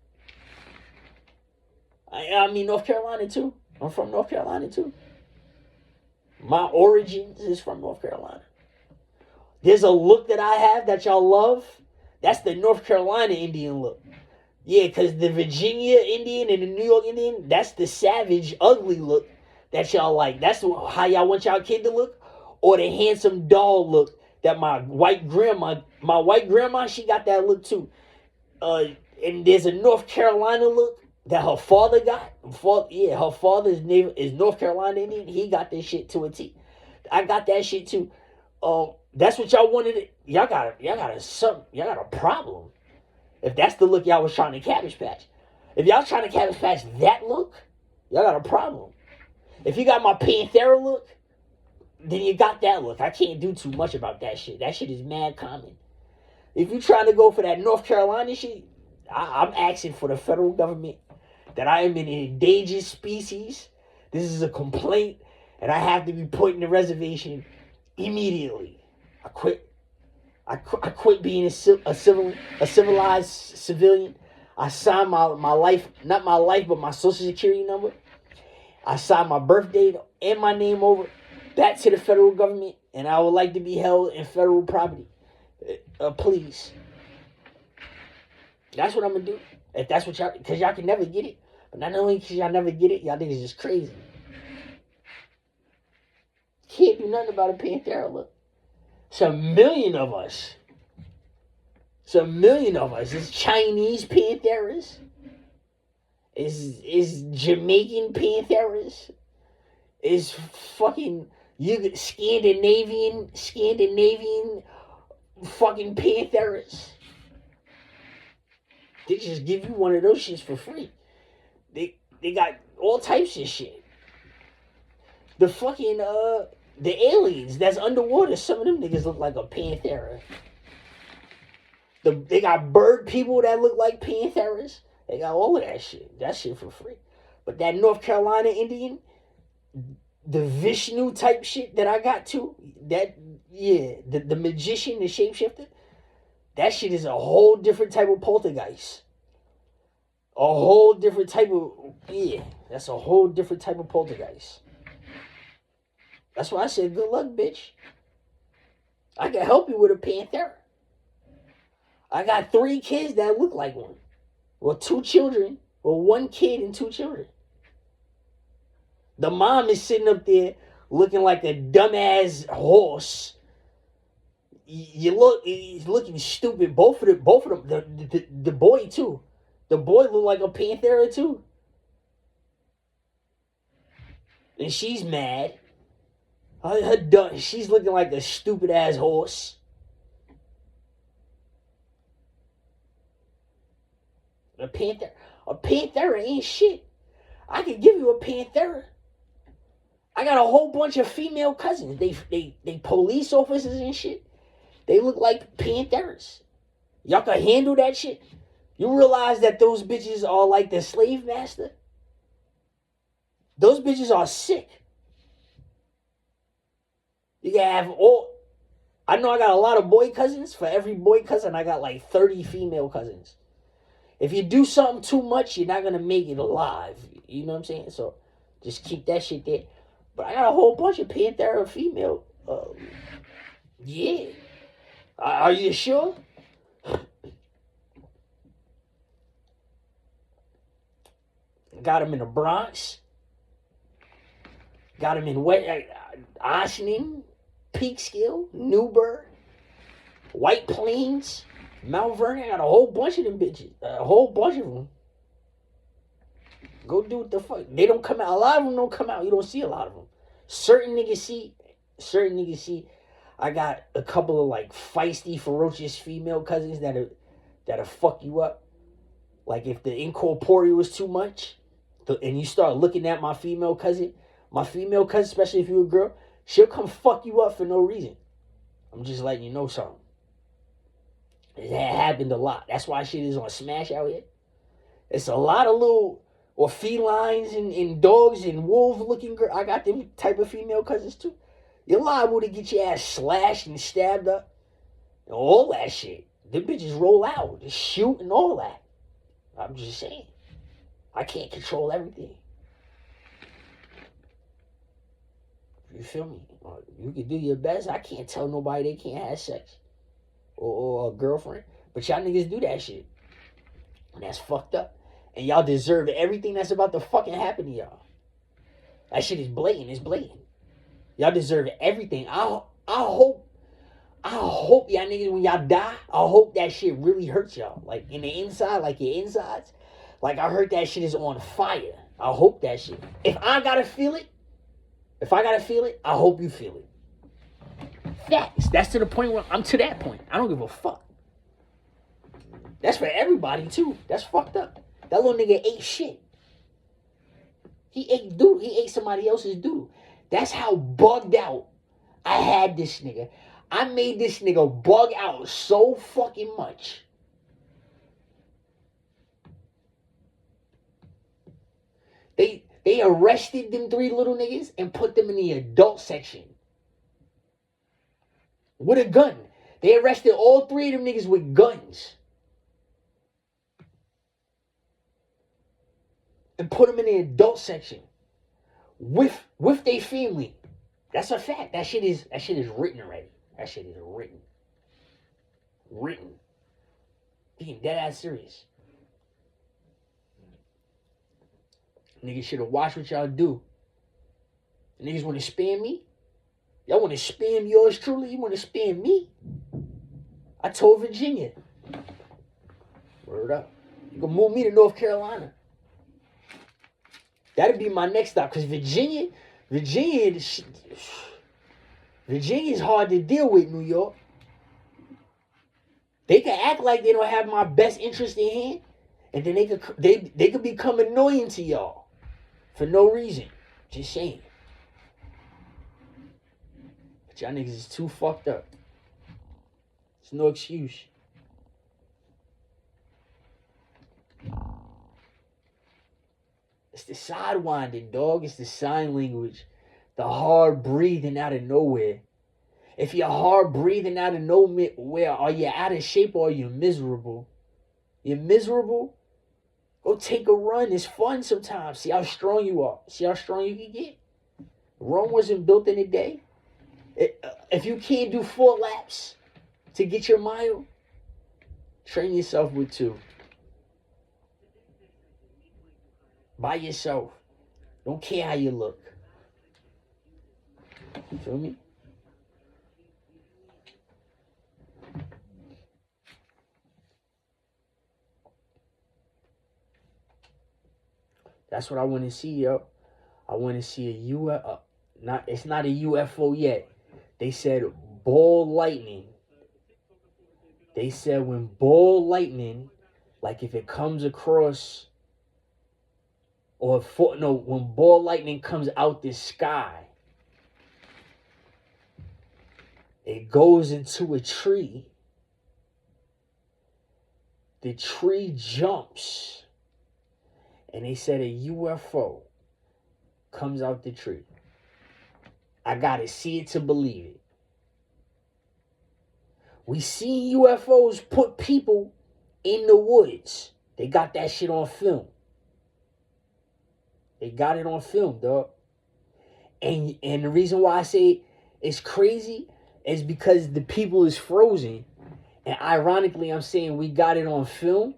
I mean North Carolina too. I'm from North Carolina too. My origins is from North Carolina. There's a look that I have that y'all love. That's the North Carolina Indian look. Yeah, because the Virginia Indian and the New York Indian, that's the savage, ugly look that y'all like. That's how y'all want y'all kid to look. Or the handsome doll look that my white grandma, she got that look too. And there's a North Carolina look that her father got. Her father's name is North Carolina Indian. He got this shit to a T. I got that shit too. That's what y'all wanted. Y'all got a problem. If that's the look y'all was trying to Cabbage Patch. If y'all trying to Cabbage Patch that look, y'all got a problem. If you got my Panthera look, then you got that look. I can't do too much about that shit. That shit is mad common. If you trying to go for that North Carolina shit, I'm asking for the federal government that I am an endangered species. This is a complaint, and I have to be put in the reservation immediately. I quit being a civilized civilian. I signed my life, not my life, but my social security number. I signed my birth date and my name over back to the federal government, and I would like to be held in federal property. Please. That's what I'm going to do. If that's what y'all, because y'all can never get it. But not only because y'all never get it, y'all niggas just crazy. Can't do nothing about a Panthera look. It's a million of us. It's Chinese Pantheras. It's Jamaican Pantheras. It's fucking Scandinavian fucking Pantheras. They just give you one of those shits for free. They got all types of shit. The fucking the aliens that's underwater, some of them niggas look like a Panthera. They got bird people that look like Pantheras. They got all of that shit. That shit for free. But that North Carolina Indian, the Vishnu type shit that I got too, the magician, the shapeshifter, that shit is a whole different type of poltergeist. A whole different type of, that's a whole different type of poltergeist. That's why I said, good luck, bitch. I can help you with a Panthera. I got 3 kids that look like one. Well, 2 children. Well, 1 kid and 2 children. The mom is sitting up there looking like a dumbass horse. He's looking stupid. Both of them. The boy too. The boy looked like a Panthera too. And she's mad. She's looking like a stupid ass horse. A Panthera ain't shit. I could give you a Panthera. I got a whole bunch of female cousins. They police officers and shit. They look like Pantheras. Y'all can handle that shit. You realize that those bitches are like the slave master? Those bitches are sick. You can have all. I know I got a lot of boy cousins. For every boy cousin, I got like 30 female cousins. If you do something too much, you're not going to make it alive. You know what I'm saying? So just keep that shit there. But I got a whole bunch of Panthera female. Yeah. Are you sure? Got them in the Bronx. Got them in Ossining, Peekskill, Newburgh, White Plains, Mount Vernon. I got a whole bunch of them bitches. A whole bunch of them. Go do what the fuck. They don't come out. A lot of them don't come out. You don't see a lot of them. Certain niggas see. I got a couple of like feisty, ferocious female cousins that'll fuck you up. Like if the incorporeal was too much, and you start looking at my female cousin, especially if you're a girl, she'll come fuck you up for no reason. I'm just letting you know something. It happened a lot. That's why shit is on smash out here. It's a lot of little or felines and dogs and wolf looking girl. I got them type of female cousins too. You're liable to get your ass slashed and stabbed up. And all that shit. Them bitches roll out. Just shoot and all that. I'm just saying. I can't control everything. You feel me? You can do your best. I can't tell nobody they can't have sex. Or a girlfriend. But y'all niggas do that shit. And that's fucked up. And y'all deserve everything that's about to fucking happen to y'all. That shit is blatant. It's blatant. Y'all deserve everything. I hope y'all niggas, when y'all die, I hope that shit really hurts y'all. Like in the inside, like your insides. Like I heard that shit is on fire. I hope that shit. If I gotta feel it, I hope you feel it. Facts. That's to the point where I'm to that point. I don't give a fuck. That's for everybody too. That's fucked up. That little nigga ate shit. He ate doodle. He ate somebody else's doodle. That's how bugged out I had this nigga. I made this nigga bug out so fucking much. They arrested them 3 little niggas and put them in the adult section. With a gun. They arrested all 3 of them niggas with guns. And put them in the adult section. With their family. That's a fact. That shit is written already. That shit is written. Being dead ass serious. Niggas should have watched what y'all do. Niggas want to spam me? Y'all want to spam yours truly? You want to spam me? I told Virginia. Word up. You can move me to North Carolina. That'd be my next stop. Because Virginia is hard to deal with, New York. They can act like they don't have my best interest in hand. And then they could become annoying to y'all. For no reason. Just saying. But y'all niggas is too fucked up. There's no excuse. It's the sidewinding, dog. It's the sign language. The hard breathing out of nowhere. If you're hard breathing out of nowhere, are you out of shape or are you miserable? You're miserable? Go take a run. It's fun sometimes. See how strong you are. See how strong you can get. Rome wasn't built in a day. If you can't do 4 laps to get your mile, train yourself with 2. By yourself. Don't care how you look. You feel me? That's what I want to see, yo. I want to see a UFO. It's not a UFO yet. They said ball lightning. They said when ball lightning, like if it comes across, when ball lightning comes out the sky, it goes into a tree. The tree jumps. And they said a UFO comes out the tree. I gotta see it to believe it. We see UFOs put people in the woods. They got that shit on film. They got it on film, dog. And the reason why I say it's crazy is because the people is frozen. And ironically, I'm saying we got it on film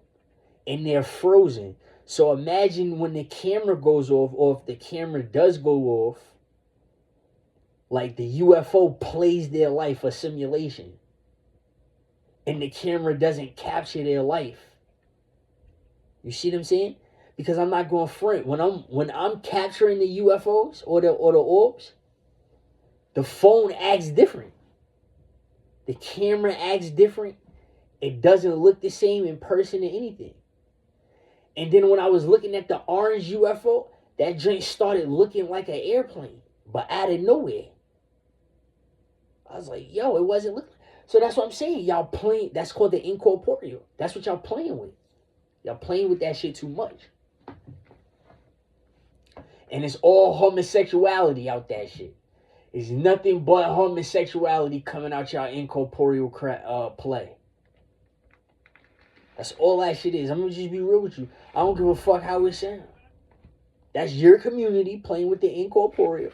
and they're frozen. So imagine when the camera goes off, or if the camera does go off, like the UFO plays their life a simulation. And the camera doesn't capture their life. You see what I'm saying? Because I'm not going front. When I'm capturing the UFOs or the orbs, the phone acts different. The camera acts different. It doesn't look the same in person or anything. And then when I was looking at the orange UFO, that joint started looking like an airplane, but out of nowhere. I was like, yo, it wasn't looking. So that's what I'm saying. Y'all playing, that's called the incorporeal. That's what y'all playing with. Y'all playing with that shit too much. And it's all homosexuality out that shit. It's nothing but homosexuality coming out y'all incorporeal play. That's all that shit is. I'm gonna just be real with you. I don't give a fuck how it sounds. That's your community playing with the incorporeal.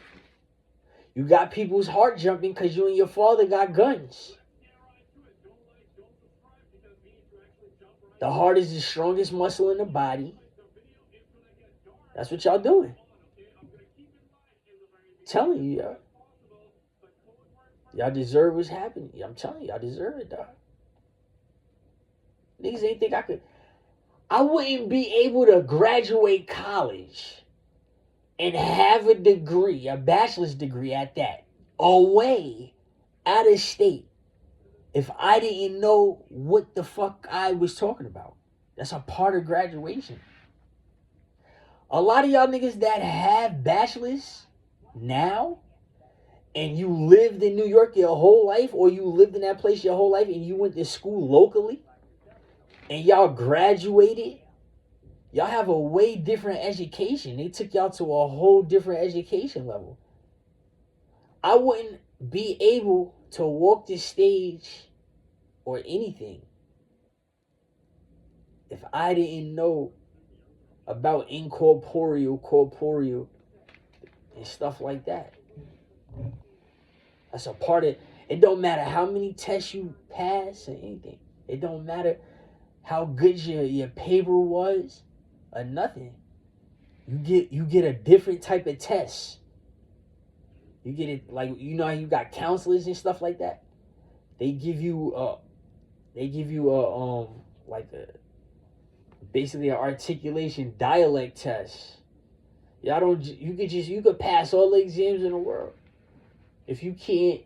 You got people's heart jumping because you and your father got guns. The heart is the strongest muscle in the body. That's what y'all doing. I'm telling you, y'all. Y'all deserve what's happening. I'm telling you, y'all deserve it, dog. Niggas ain't think I could. I wouldn't be able to graduate college and have a degree, a bachelor's degree at that, away, out of state, if I didn't know what the fuck I was talking about. That's a part of graduation. A lot of y'all niggas that have bachelors now, and you lived in New York your whole life, or you lived in that place your whole life, and you went to school locally, and y'all graduated, y'all have a way different education. They took y'all to a whole different education level. I wouldn't be able to walk the stage or anything if I didn't know about incorporeal, corporeal, and stuff like that. That's a part of it. Don't matter how many tests you pass or anything. It don't matter how good your paper was or nothing. You get a different type of test. You get it like, you know how you got counselors and stuff like that. They give you basically an articulation dialect test. You could pass all the exams in the world. If you can't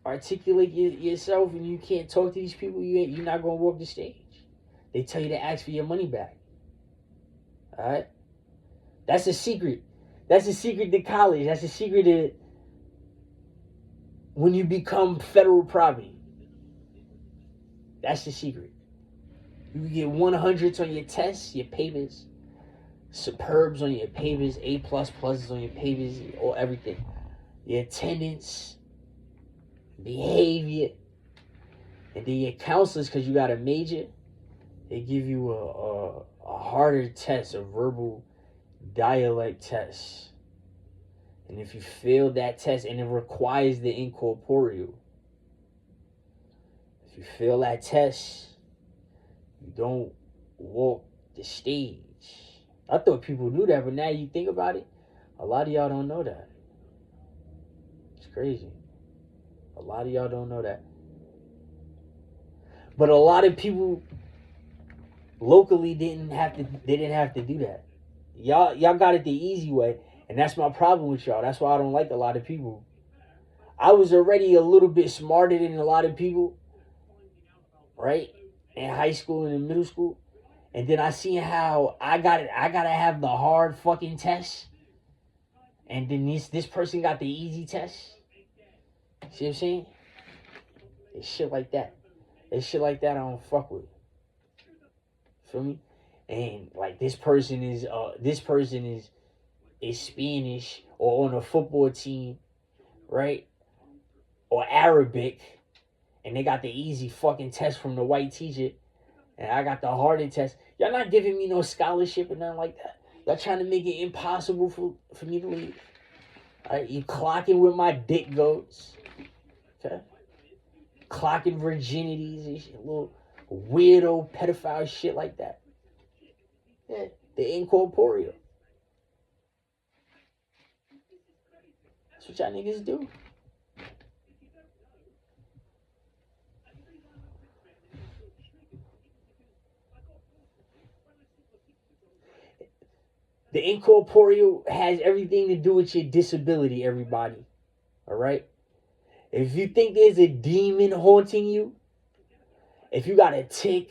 articulate yourself and you can't talk to these people, you're not gonna walk the stage. They tell you to ask for your money back. All right, that's a secret. That's a secret to college. That's a secret to when you become federal property. That's the secret. You get 100s on your tests, your papers, superbs on your papers, A++ on your papers, or everything. Your attendance, behavior, and then your counselors, because you got a major, they give you a harder test, a verbal dialect test. And if you fail that test, and it requires the incorporeal, if you fail that test, you don't walk the stage. I thought people knew that, but now you think about it, a lot of y'all don't know that. It's crazy. A lot of y'all don't know that. But a lot of people locally didn't have to do that. Y'all got it the easy way, And that's my problem with y'all. That's why I don't like a lot of people. I was already a little bit smarter than a lot of people, right? In high school and in middle school. And then I seen how I gotta have the hard fucking test. And then this person got the easy test. See what I'm saying? It's shit like that. It's shit like that I don't fuck with. Feel me? And like this person is Spanish or on a football team, right? Or Arabic, and they got the easy fucking test from the white teacher, and I got the harder test. Y'all not giving me no scholarship or nothing like that. Y'all trying to make it impossible for me to leave. All right, you clocking where my dick goes. Okay? Clocking virginities and shit, little weirdo pedophile shit like that. Yeah, the incorporeal. That's what y'all niggas do. The incorporeal has everything to do with your disability, everybody. All right? If you think there's a demon haunting you, if you got a tic,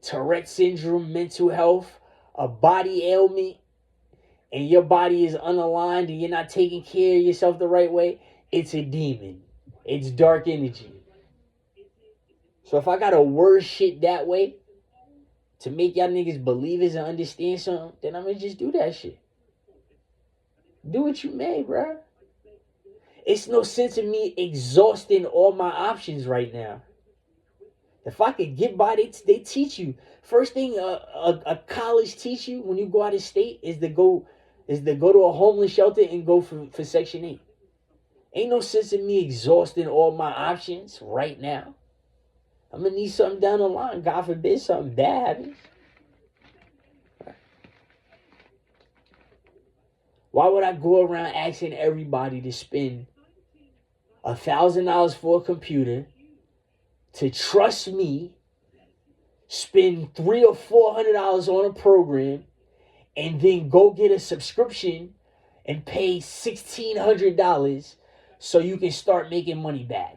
Tourette syndrome, mental health, a body ailment, and your body is unaligned and you're not taking care of yourself the right way, it's a demon. It's dark energy. So if I gotta word shit that way to make y'all niggas believe it and understand something, then I'm gonna just do that shit. Do what you may, bruh. It's no sense in me exhausting all my options right now. If I could get by, they teach you. First thing a college teach you when you go out of state is to go to a homeless shelter and go for Section 8. Ain't no sense in me exhausting all my options right now. I'm going to need something down the line. God forbid something bad happens. Why would I go around asking everybody to spend $1,000 for a computer, to trust me, spend $300 or $400 on a program, and then go get a subscription and pay $1,600 so you can start making money back?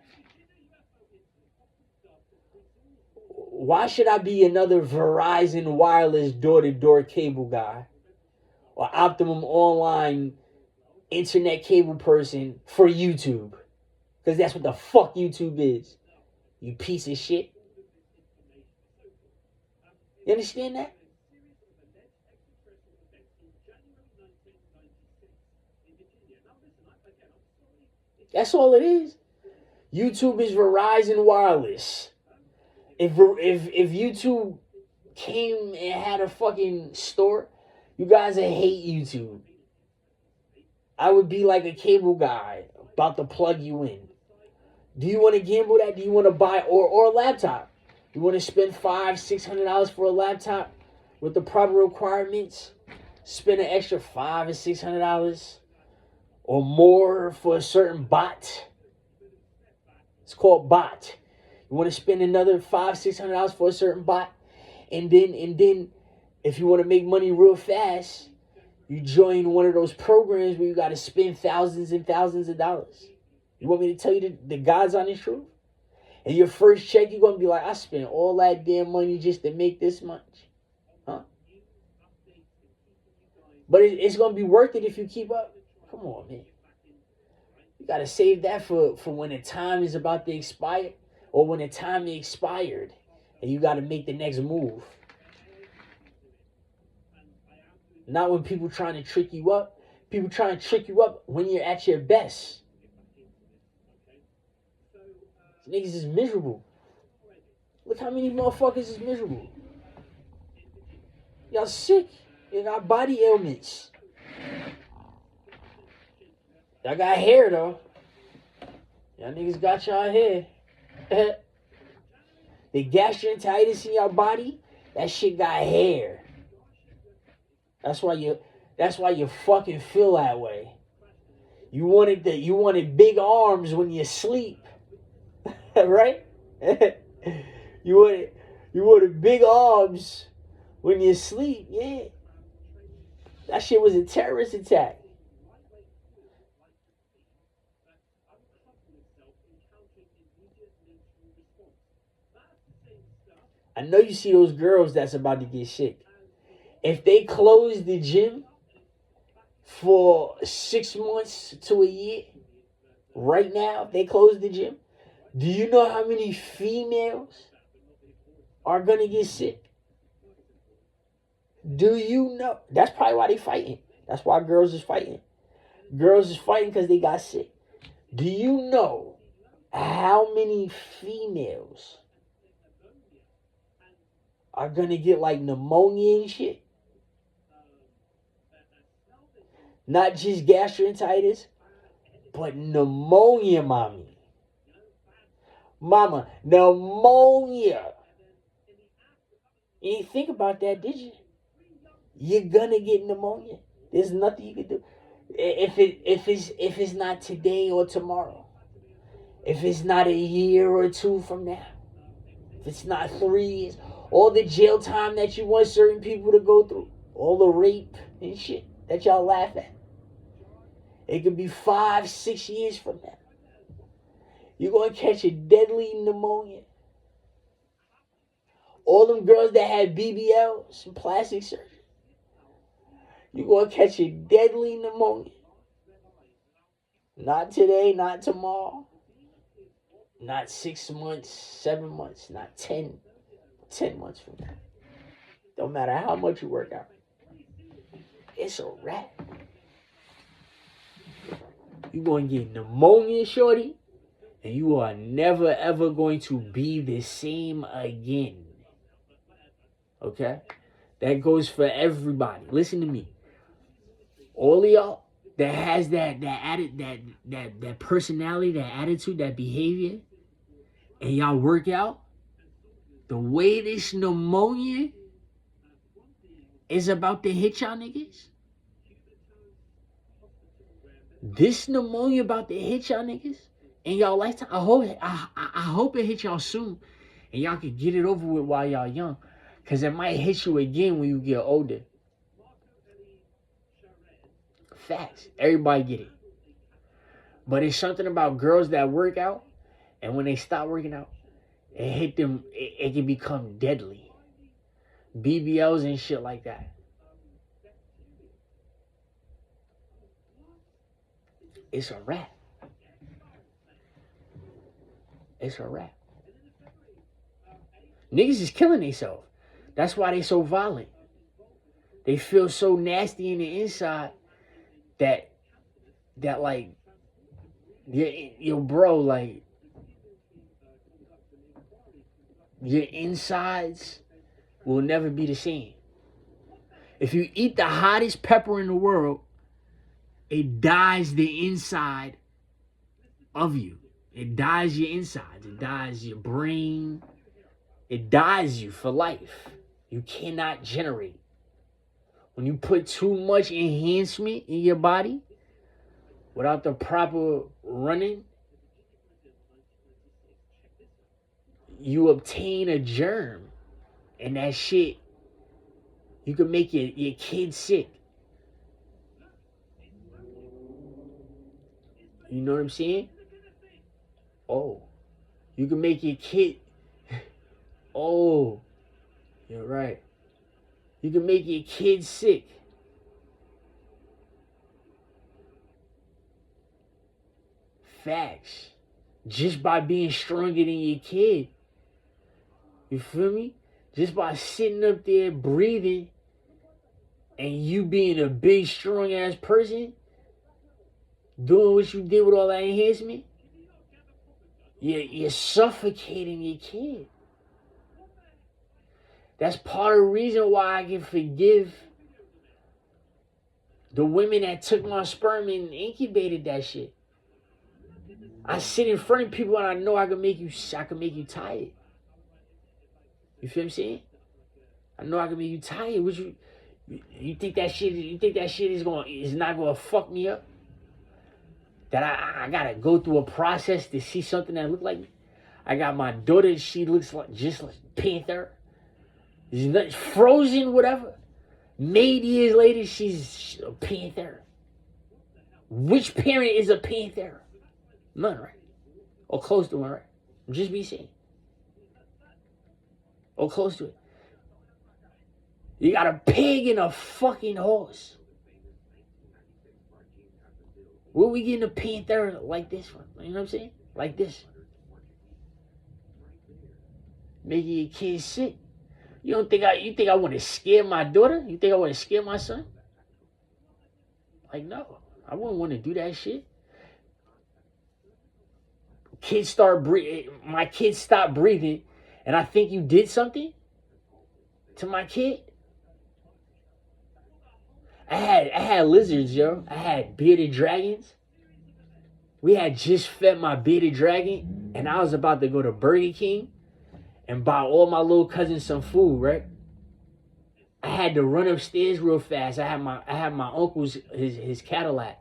Why should I be another Verizon wireless door-to-door cable guy or Optimum online internet cable person for YouTube? Because that's what the fuck YouTube is. You piece of shit. You understand that? That's all it is. YouTube is Verizon wireless. If YouTube came and had a fucking store, you guys would hate YouTube. I would be like a cable guy about to plug you in. Do you want to gamble that? Do you want to buy or a laptop? You want to spend $500-$600 for a laptop with the proper requirements? Spend an extra $500 or $600 or more for a certain bot. It's called bot. You want to spend another $500-$600 for a certain bot, and then if you want to make money real fast, you join one of those programs where you got to spend thousands and thousands of dollars. You want me to tell you the God's honest truth? And your first check, you're going to be like, I spent all that damn money just to make this much. Huh? But it's going to be worth it if you keep up. Come on, man. You got to save that for when the time is about to expire or when the time expired and you got to make the next move. Not when people trying to trick you up. People trying to trick you up when you're at your best. Niggas is miserable. Look how many motherfuckers is miserable. Y'all sick. You got body ailments. Y'all got hair though. Y'all niggas got y'all hair. The gastroenteritis in your body, that shit got hair. That's why you fucking feel that way. You wanted big arms when you sleep. Right? You wanted big arms when you sleep, yeah. That shit was a terrorist attack. I know you see those girls that's about to get sick. If they close the gym for 6 months to a year, right now, if they close the gym, do you know how many females are going to get sick? Do you know? That's probably why they fighting. That's why girls is fighting. Girls is fighting because they got sick. Do you know how many females are going to get like pneumonia and shit? Not just gastroenteritis, but pneumonia, mommy. Mama, pneumonia. You didn't think about that, did you? You're gonna get pneumonia. There's nothing you can do. If it's not today or tomorrow, if it's not a year or two from now, if it's not 3 years, all the jail time that you want certain people to go through, all the rape and shit that y'all laugh at, it could be 5, 6 years from now. You're gonna catch a deadly pneumonia. All them girls that had BBLs and plastic surgery, you're going to catch a deadly pneumonia. Not today, not tomorrow. Not 6 months, 7 months, not 10 months from now. Don't matter how much you work out. It's a wrap. You're going to get pneumonia, shorty, and you are never, ever going to be the same again. Okay? That goes for everybody. Listen to me. All of y'all that has that personality, that attitude, that behavior, and y'all work out, the way this pneumonia is about to hit y'all niggas, this pneumonia about to hit y'all niggas in y'all lifetime. I hope it hits y'all soon, and y'all can get it over with while y'all young, cause it might hit you again when you get older. Facts. Everybody get it. But it's something about girls that work out, and when they stop working out, it hit them. It can become deadly. BBLs and shit like that. It's a wrap. It's a wrap. Niggas is killing themselves. That's why they so violent. They feel so nasty in the inside that like, yo bro, like, your insides will never be the same. If you eat the hottest pepper in the world, it dyes the inside of you. It dyes your insides. It dyes your brain. It dyes you for life. You cannot generate. When you put too much enhancement in your body without the proper running, you obtain a germ, and that shit, you can make your kid sick. You know what I'm saying? Oh, you can make your kid. Oh, you're right. You can make your kid sick. Facts. Just by being stronger than your kid. You feel me? Just by sitting up there breathing and you being a big, strong ass person, doing what you did with all that enhancement, you're suffocating your kid. That's part of the reason why I can forgive the women that took my sperm and incubated that shit. I sit in front of people and I know I can make you tired. You feel what I'm saying? I know I can make you tired. What you think that shit is not gonna fuck me up? That I gotta go through a process to see something that look like me? I got my daughter, she looks like just like Panther. She's not frozen, whatever. Made years later, she's a Panther. Which parent is a Panther? None, right? Or close to one, right? Just be safe. Or close to it. You got a pig and a fucking horse. Where we getting a panther like this one? You know what I'm saying? Like this. Making your kids sick. You think I want to scare my daughter? You think I want to scare my son? Like, no. I wouldn't want to do that shit. My kids stop breathing, and I think you did something to my kid. I had lizards, yo. I had bearded dragons. We had just fed my bearded dragon, and I was about to go to Burger King and buy all my little cousins some food, right? I had to run upstairs real fast. I had my uncle's his Cadillac,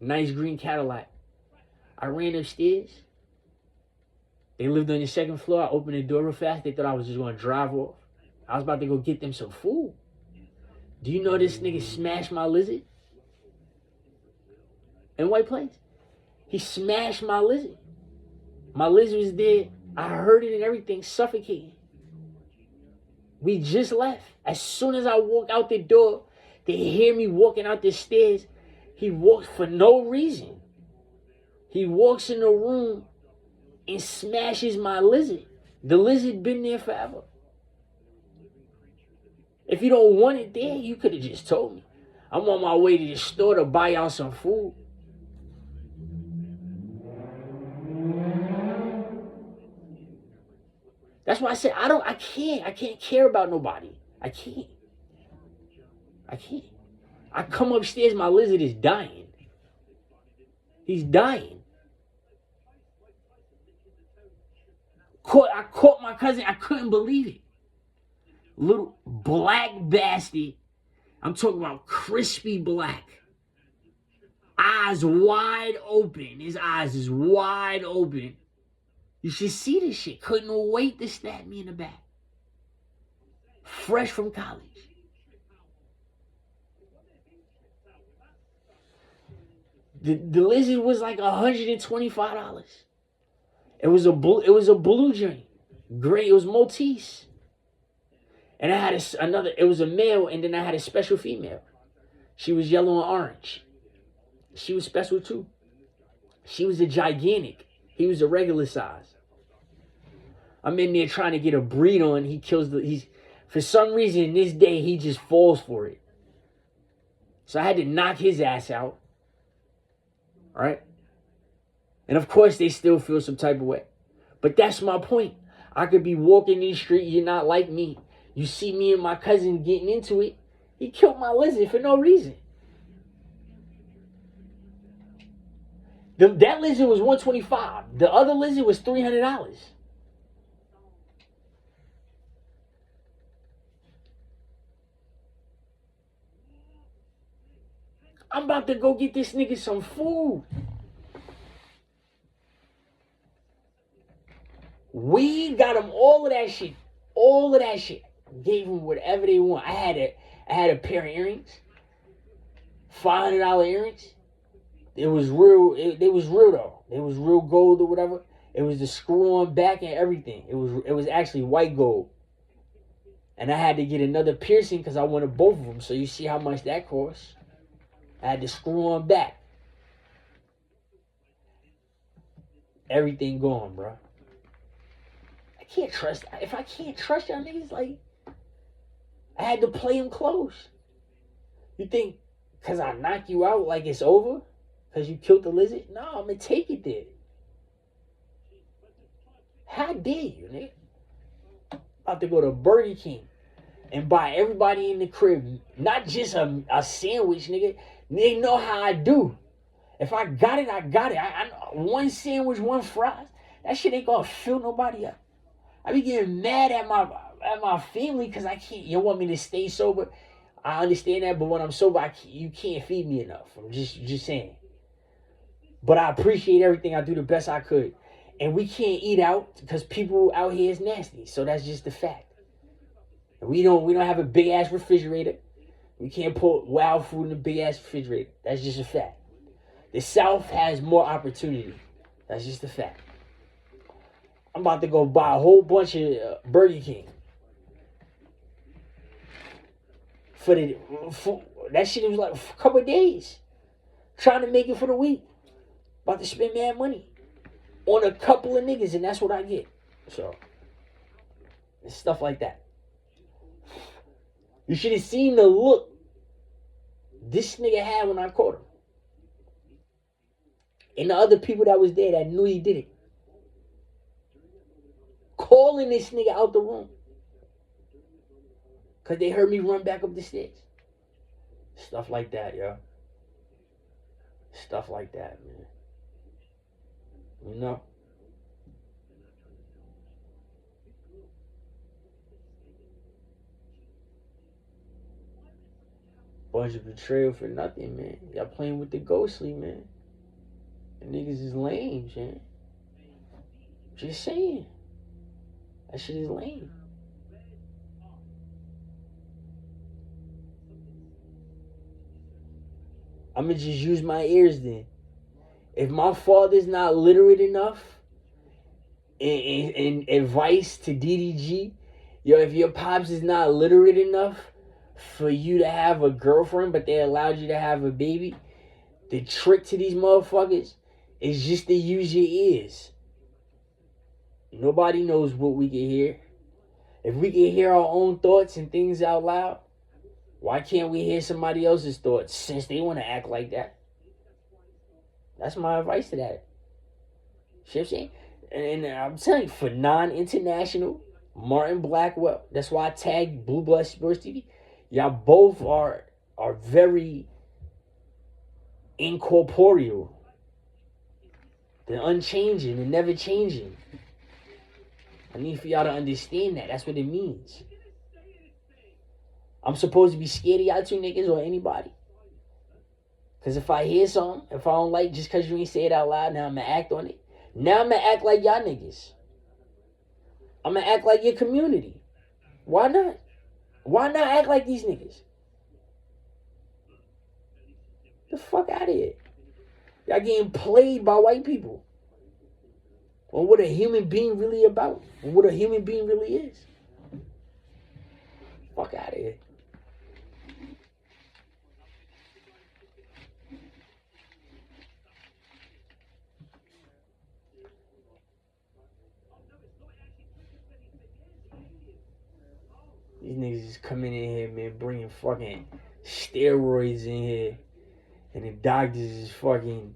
nice green Cadillac. I ran upstairs. They lived on the second floor. I opened the door real fast. They thought I was just going to drive off. I was about to go get them some food. Do you know this nigga smashed my lizard? In White Plains. He smashed my lizard. My lizard was dead. I heard it and everything, suffocating. We just left. As soon as I walk out the door, they hear me walking out the stairs. He walks for no reason. He walks in the room and smashes my lizard. The lizard been there forever. If you don't want it there, you could have just told me. I'm on my way to the store to buy y'all some food. That's why I said I can't care about nobody. I can't. I come upstairs, my lizard is dying. He's dying. I caught my cousin. I couldn't believe it. Little black bastard. I'm talking about crispy black. Eyes wide open. His eyes is wide open. You should see this shit. Couldn't wait to stab me in the back. Fresh from college. The lizard was like $125. It was a blue joint. Gray. It was Maltese. And I had it was a male, and then I had a special female. She was yellow and orange. She was special too. She was a gigantic. He was a regular size. I'm in there trying to get a breed on. For some reason, this day, he just falls for it. So I had to knock his ass out. All right? And of course, they still feel some type of way. But that's my point. I could be walking in the street. You're not like me. You see me and my cousin getting into it. He killed my lizard for no reason. That lizard was $125. The other lizard was $300. I'm about to go get this nigga some food. We got him all of that shit. All of that shit. Gave them whatever they want. I had a pair of earrings. $500 earrings. It was real. It was real though. It was real gold or whatever. It was the screw on back and everything. It was actually white gold. And I had to get another piercing because I wanted both of them. So you see how much that cost. I had to screw on back. Everything gone, bro. I can't trust. If I can't trust y'all niggas, like, I had to play them close. You think because I knock you out like it's over? Because you killed the lizard? No, I'm going to take it there. How dare you, nigga? About to go to Burger King and buy everybody in the crib, not just a sandwich, nigga. They know how I do. If I got it, I got it. I one sandwich, one fries. That shit ain't gonna fill nobody up. I be getting mad at my family because I can't. You want me to stay sober? I understand that, but when I'm sober, you can't feed me enough. I'm just saying. But I appreciate everything. I do the best I could. And we can't eat out because people out here is nasty. So that's just the fact. We don't have a big ass refrigerator. We can't put wild food in a big ass refrigerator. That's just a fact. The South has more opportunity. That's just a fact. I'm about to go buy a whole bunch of Burger King. For that shit was like a couple of days. Trying to make it for the week. About to spend mad money on a couple of niggas, and that's what I get. So, it's stuff like that. You should have seen the look this nigga had when I caught him. And the other people that was there that knew he did it. Calling this nigga out the room. Because they heard me run back up the stairs. Stuff like that, yo. Stuff like that, man. You know? Bunch of betrayal for nothing, man. Y'all playing with the ghostly, man. The niggas is lame, man. Just saying. That shit is lame. I'ma just use my ears then. If my father's not literate enough in advice to DDG, yo, if your pops is not literate enough for you to have a girlfriend, but they allowed you to have a baby, the trick to these motherfuckers is just to use your ears. Nobody knows what we can hear. If we can hear our own thoughts and things out loud, why can't we hear somebody else's thoughts since they want to act like that? That's my advice to that. See what I'm saying? And I'm telling you, for non-international, Martin Blackwell, that's why I tagged Blue Blood Sports TV. Y'all both are very incorporeal. They're unchanging and never changing. I need for y'all to understand that. That's what it means. I'm supposed to be scared of y'all two niggas or anybody. Because if I hear something, if I don't like, just because you ain't say it out loud, now I'm going to act on it. Now I'm going to act like y'all niggas. I'm going to act like your community. Why not? Why not act like these niggas? The fuck out of here. Y'all getting played by white people. On what a human being really about. And what a human being really is. Fuck out of here. These niggas is coming in here, man, bringing fucking steroids in here. And the doctors is fucking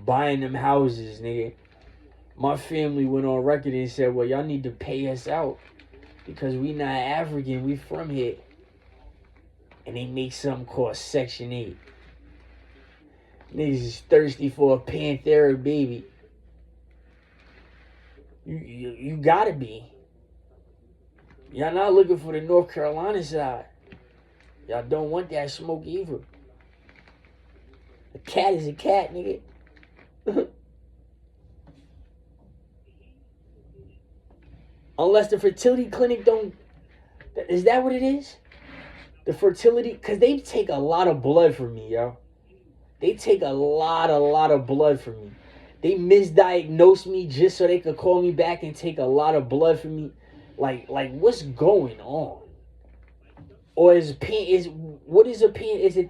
buying them houses, nigga. My family went on record and said, well, y'all need to pay us out because we not African, we from here. And they make something called Section 8. Niggas is thirsty for a Panthera baby. You gotta be. Y'all not looking for the North Carolina side. Y'all don't want that smoke either. A cat is a cat, nigga. Unless the fertility clinic don't... Is that what it is? The fertility... Because they take a lot of blood from me, yo. They take a lot of blood from me. They misdiagnosed me just so they could call me back and take a lot of blood from me. Like what's going on? Or is it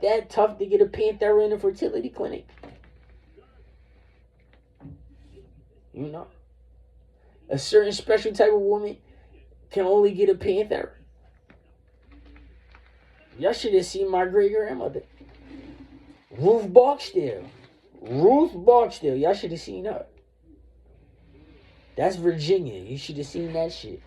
that tough to get a Panthera in a fertility clinic? You know? A certain special type of woman can only get a Panthera. Y'all should have seen my great grandmother. Ruth Barksdale. Y'all should have seen her. That's Virginia. You should have seen that shit.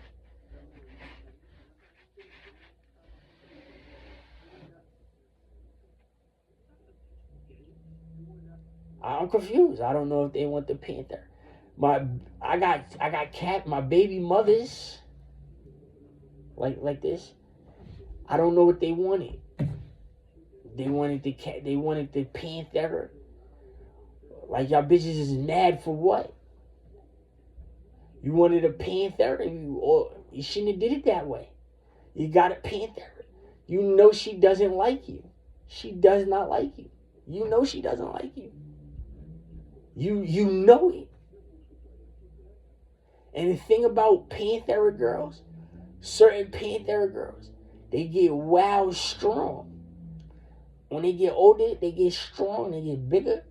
I'm confused. I don't know if they want the Panther. I got my baby mothers like this. I don't know what they wanted. They wanted the Panther. Like y'all bitches is mad for what? You wanted a Panther, you shouldn't have did it that way. You got a Panther. You know she doesn't like you. She does not like you. You know she doesn't like you. You know it. And the thing about Panthera girls, certain Panthera girls, they get wild strong. When they get older, they get strong, they get bigger,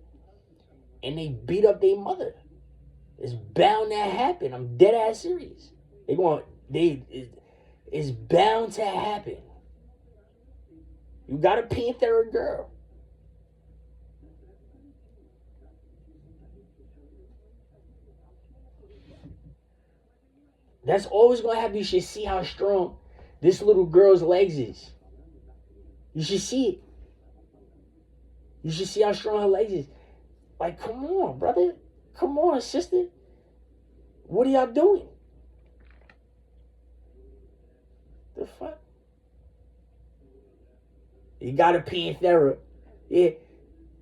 and they beat up their mother. It's bound to happen. I'm dead ass serious. It's bound to happen. You got a Panthera girl. That's always gonna happen. You should see how strong this little girl's legs is. You should see it. You should see how strong her legs is. Like, come on, brother. Come on, sister. What are y'all doing? The fuck? You got a Panthera. Yeah.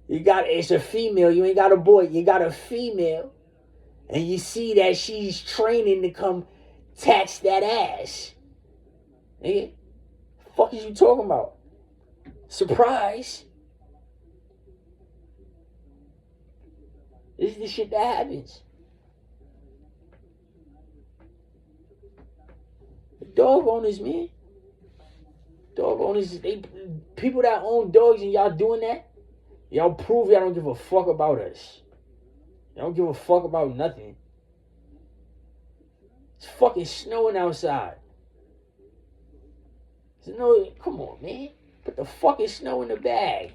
It's a female. You ain't got a boy. You got a female. And you see that she's training to come tax that ass. Nigga, the fuck is you talking about? Surprise. This is the shit that happens. Dog owners, man. Dog owners, people that own dogs and y'all doing that, y'all prove y'all don't give a fuck about us. Y'all don't give a fuck about nothing. It's fucking snowing outside. Come on, man. Put the fucking snow in the bag.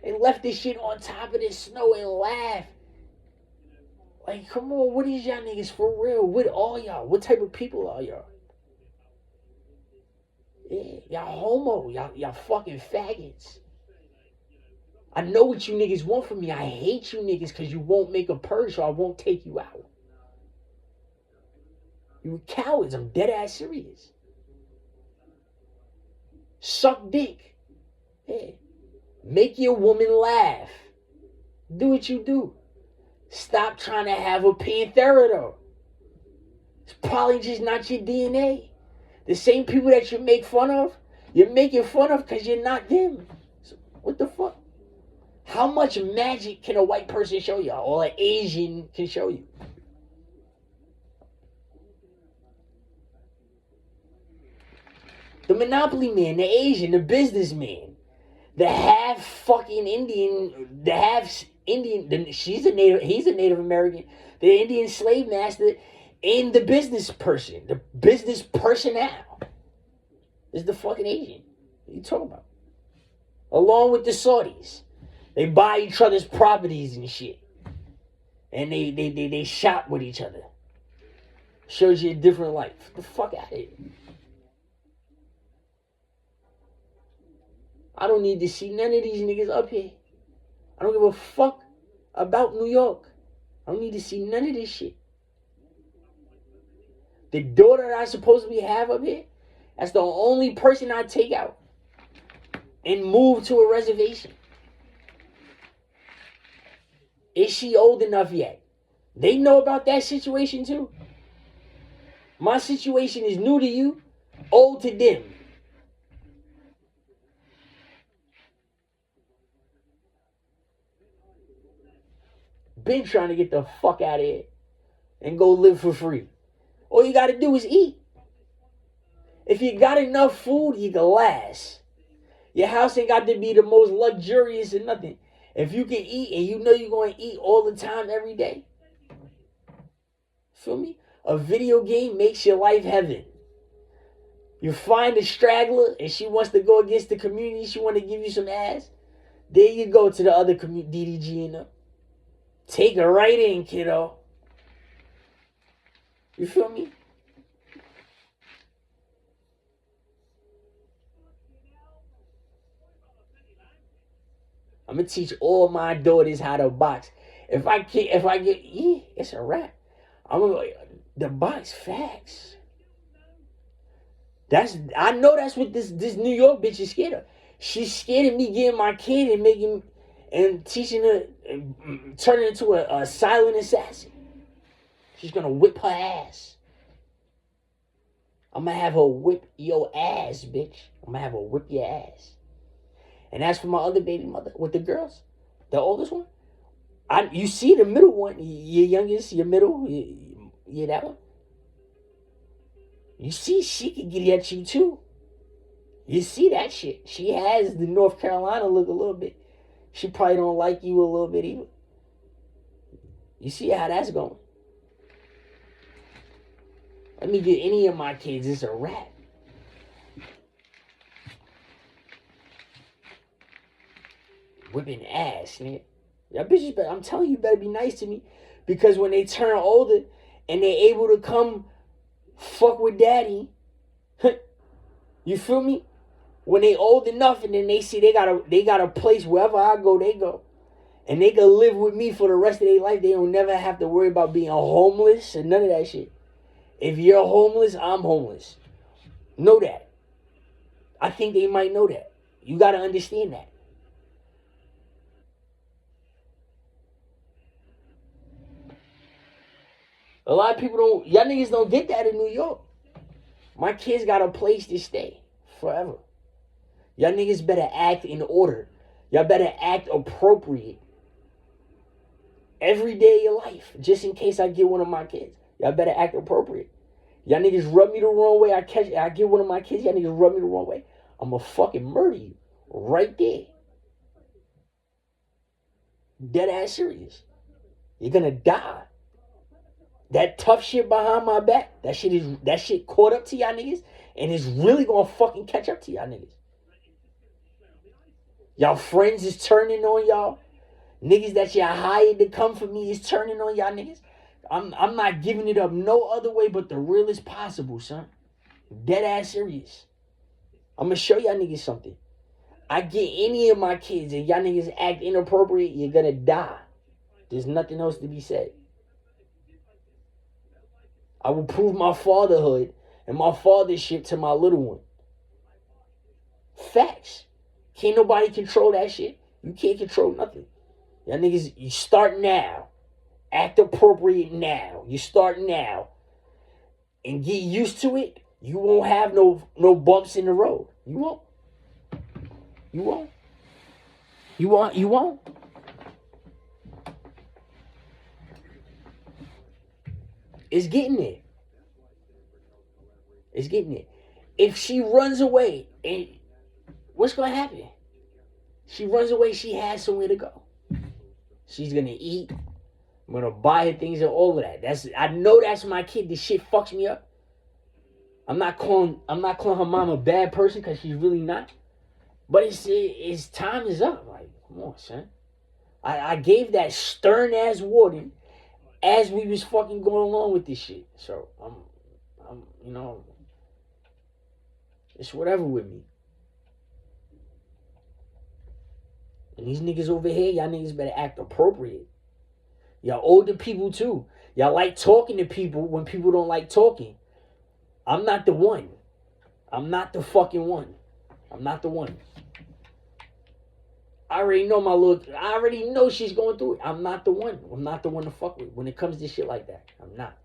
They left this shit on top of this snow and laugh. Like, come on, what is y'all niggas for real? What are y'all? What type of people are y'all? Yeah, y'all homo. Y'all fucking faggots. I know what you niggas want from me. I hate you niggas because you won't make a purge, so I won't take you out. You cowards. I'm dead ass serious. Suck dick. Yeah. Make your woman laugh. Do what you do. Stop trying to have a Panthera though. It's probably just not your DNA. The same people that you make fun of, you're making fun of because you're not them. So what the fuck? How much magic can a white person show you? Or an Asian can show you? The Monopoly man, the Asian, the businessman, the half fucking Indian, the half Indian, he's a Native American, the Indian slave master, and the business person, the business personnel is the fucking Asian. What are you talking about? Along with the Saudis. They buy each other's properties and shit. And they shop with each other. Shows you a different life. Get the fuck out of here. I don't need to see none of these niggas up here. I don't give a fuck about New York. I don't need to see none of this shit. The daughter that I supposedly have up here, that's the only person I take out and move to a reservation. Is she old enough yet? They know about that situation too. My situation is new to you, old to them. Been trying to get the fuck out of here and go live for free. All you gotta do is eat. If you got enough food, you can last. Your house ain't got to be the most luxurious and nothing. If you can eat and you know you're going to eat all the time every day. Feel me? A video game makes your life heaven. You find a straggler and she wants to go against the community. She want to give you some ass. There you go to the other DDG and them. Take her right in, kiddo. You feel me? I'm gonna teach all my daughters how to box. If I get, it's a wrap. The box facts. I know that's what this New York bitch is scared of. She's scared of me getting my kid and teaching her, turning into a silent assassin. She's gonna whip her ass. I'm gonna have her whip your ass, bitch. I'm gonna have her whip your ass. And as for my other baby mother with the girls, the oldest one, You see the middle one, your youngest, your middle, yeah, that one. You see, she can get at you too. You see that shit. She has the North Carolina look a little bit. She probably don't like you a little bit either. You see how that's going. Let me get any of my kids. It's a wrap. Whipping ass, nigga. Y'all bitches, I'm telling you, better be nice to me. Because when they turn older and they're able to come fuck with daddy, you feel me? When they old enough and then they see they got a place wherever I go, they go. And they can live with me for the rest of their life. They don't never have to worry about being homeless and none of that shit. If you're homeless, I'm homeless. Know that. I think they might know that. You got to understand that. A lot of people y'all niggas don't get that in New York. My kids got a place to stay forever. Y'all niggas better act in order. Y'all better act appropriate every day of your life, just in case I get one of my kids. Y'all better act appropriate. Y'all niggas rub me the wrong way, I get one of my kids, y'all niggas rub me the wrong way, I'm gonna fucking murder you right there. Dead ass serious. You're gonna die. That tough shit behind my back, that shit caught up to y'all niggas, and it's really gonna fucking catch up to y'all niggas. Y'all friends is turning on y'all. Niggas that y'all hired to come for me is turning on y'all niggas. I'm not giving it up no other way but the realest possible, son. Dead ass serious. I'm gonna show y'all niggas something. I get any of my kids and y'all niggas act inappropriate, you're gonna die. There's nothing else to be said. I will prove my fatherhood and my fathership to my little one. Facts. Can't nobody control that shit. You can't control nothing. Y'all niggas, you start now. Act appropriate now. You start now. And get used to it. You won't have no bumps in the road. You won't. You won't. You won't. You won't. It's getting there. It's getting there. If she runs away, and what's going to happen? She runs away, she has somewhere to go. She's going to eat. I'm going to buy her things and all of that. I know that's my kid. This shit fucks me up. I'm not calling her mom a bad person because she's really not. But it's time is up. Like, come on, son. I gave that stern ass warning as we was fucking going along with this shit. So I'm it's whatever with me. And these niggas over here, y'all niggas better act appropriate. Y'all older people too. Y'all like talking to people when people don't like talking. I'm not the one. I'm not the fucking one. I'm not the one. I already know she's going through it. I'm not the one. I'm not the one to fuck with when it comes to shit like that. I'm not.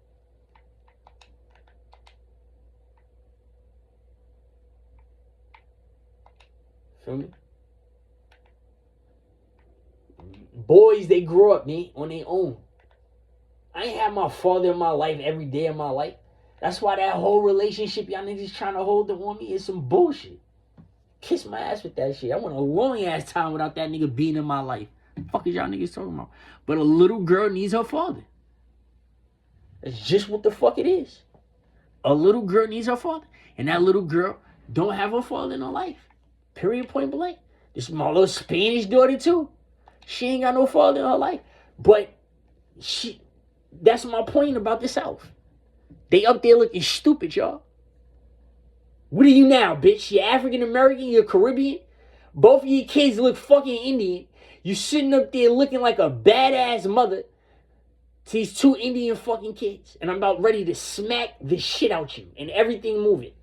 Feel me? Boys, they grow up, man, on their own. I ain't have my father in my life every day of my life. That's why that whole relationship y'all niggas trying to hold on me is some bullshit. Kiss my ass with that shit. I went a long ass time without that nigga being in my life. What the fuck is y'all niggas talking about? But a little girl needs her father. That's just what the fuck it is. A little girl needs her father. And that little girl don't have her father in her life. Period, point blank. This is my little Spanish daughter too. She ain't got no father in her life. But that's my point about the South. They up there looking stupid, y'all. What are you now, bitch? You're African American, you're Caribbean. Both of your kids look fucking Indian. You sitting up there looking like a badass mother to these two Indian fucking kids. And I'm about ready to smack the shit out you and everything moving.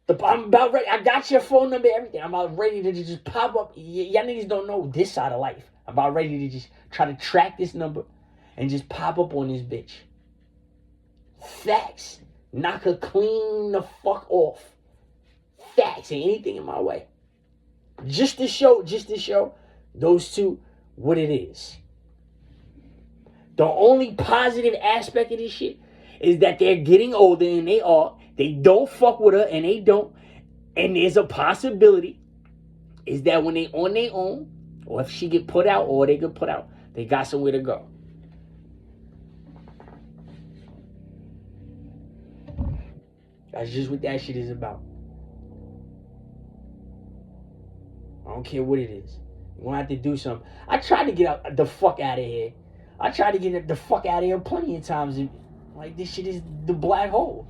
I'm about ready. I got your phone number, everything. I'm about ready to just pop up. Y'all niggas don't know this side of life. I'm about ready to just try to track this number and just pop up on this bitch. Facts. Knock her clean the fuck off. Facts. Ain't anything in my way. Just to show those two what it is. The only positive aspect of this shit is that they're getting older, and they are. They don't fuck with her, and they don't. And there's a possibility is that when they on their own, or if she get put out, or they get put out, they got somewhere to go. That's just what that shit is about. I don't care what it is. You're gonna have to do something. I tried to get the fuck out of here. I tried to get the fuck out of here plenty of times. And, like, this shit is the black hole.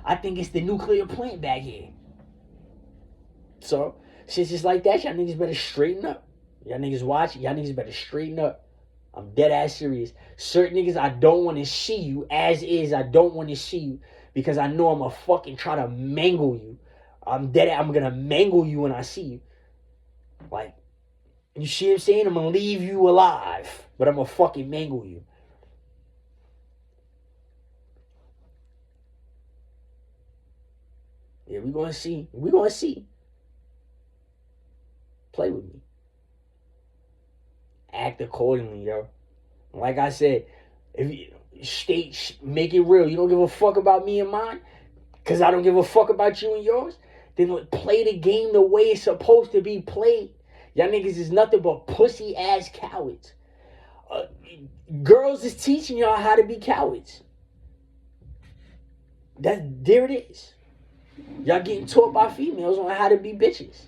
I think it's the nuclear plant back here. So, shit's just like that. Y'all niggas better straighten up. Y'all niggas watch. Y'all niggas better straighten up. I'm dead ass serious. Certain niggas, I don't want to see you as is. I don't want to see you because I know I'm gonna fucking try to mangle you. I'm gonna mangle you when I see you. Like, you see what I'm saying? I'm gonna leave you alive, but I'm gonna fucking mangle you. Yeah, we gonna see. We gonna see. Play with me. Act accordingly, yo. Like I said, if you make it real. You don't give a fuck about me and mine, because I don't give a fuck about you and yours. Then play the game the way it's supposed to be played. Y'all niggas is nothing but pussy ass cowards. Girls is teaching y'all how to be cowards. There it is. Y'all getting taught by females on how to be bitches.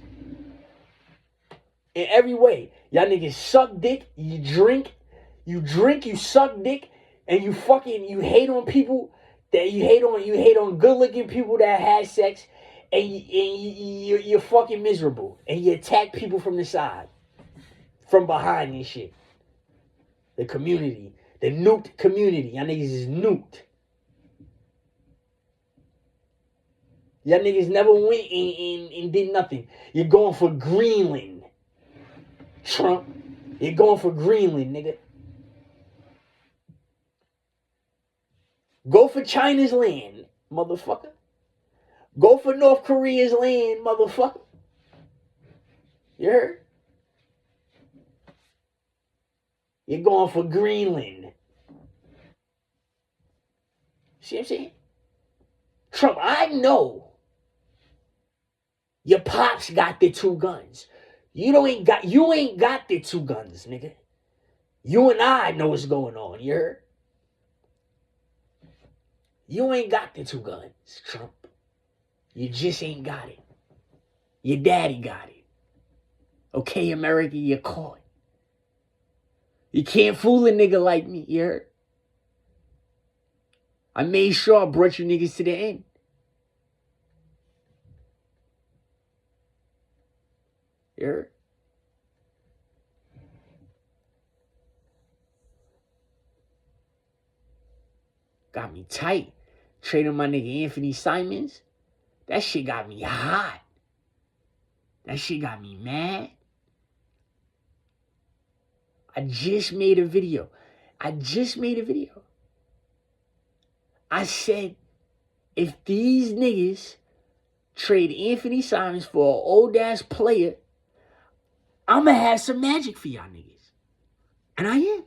In every way. Y'all niggas suck dick, you drink, you suck dick, and you hate on people that you hate on good looking people that had sex, and you're fucking miserable, and you attack people from the side, from behind and shit. The community, the nuked community, y'all niggas is nuked. Y'all niggas never went and did nothing. You're going for Greenland, Trump. You're going for Greenland, nigga. Go for China's land, motherfucker. Go for North Korea's land, motherfucker. You heard? You're going for Greenland. See what I'm saying? Trump, I know your pops got the 2 guns. You ain't got the 2 guns, nigga. You and I know what's going on, you heard? You ain't got the 2 guns, Trump. You just ain't got it. Your daddy got it. Okay, America, you're caught. You can't fool a nigga like me, you heard? I made sure I brought you niggas to the end. You heard? Got me tight. Trading my nigga Anthony Simons. That shit got me hot. That shit got me mad. I just made a video. I said, if these niggas trade Anthony Simons for an old ass player, I'ma have some magic for y'all niggas. And I am.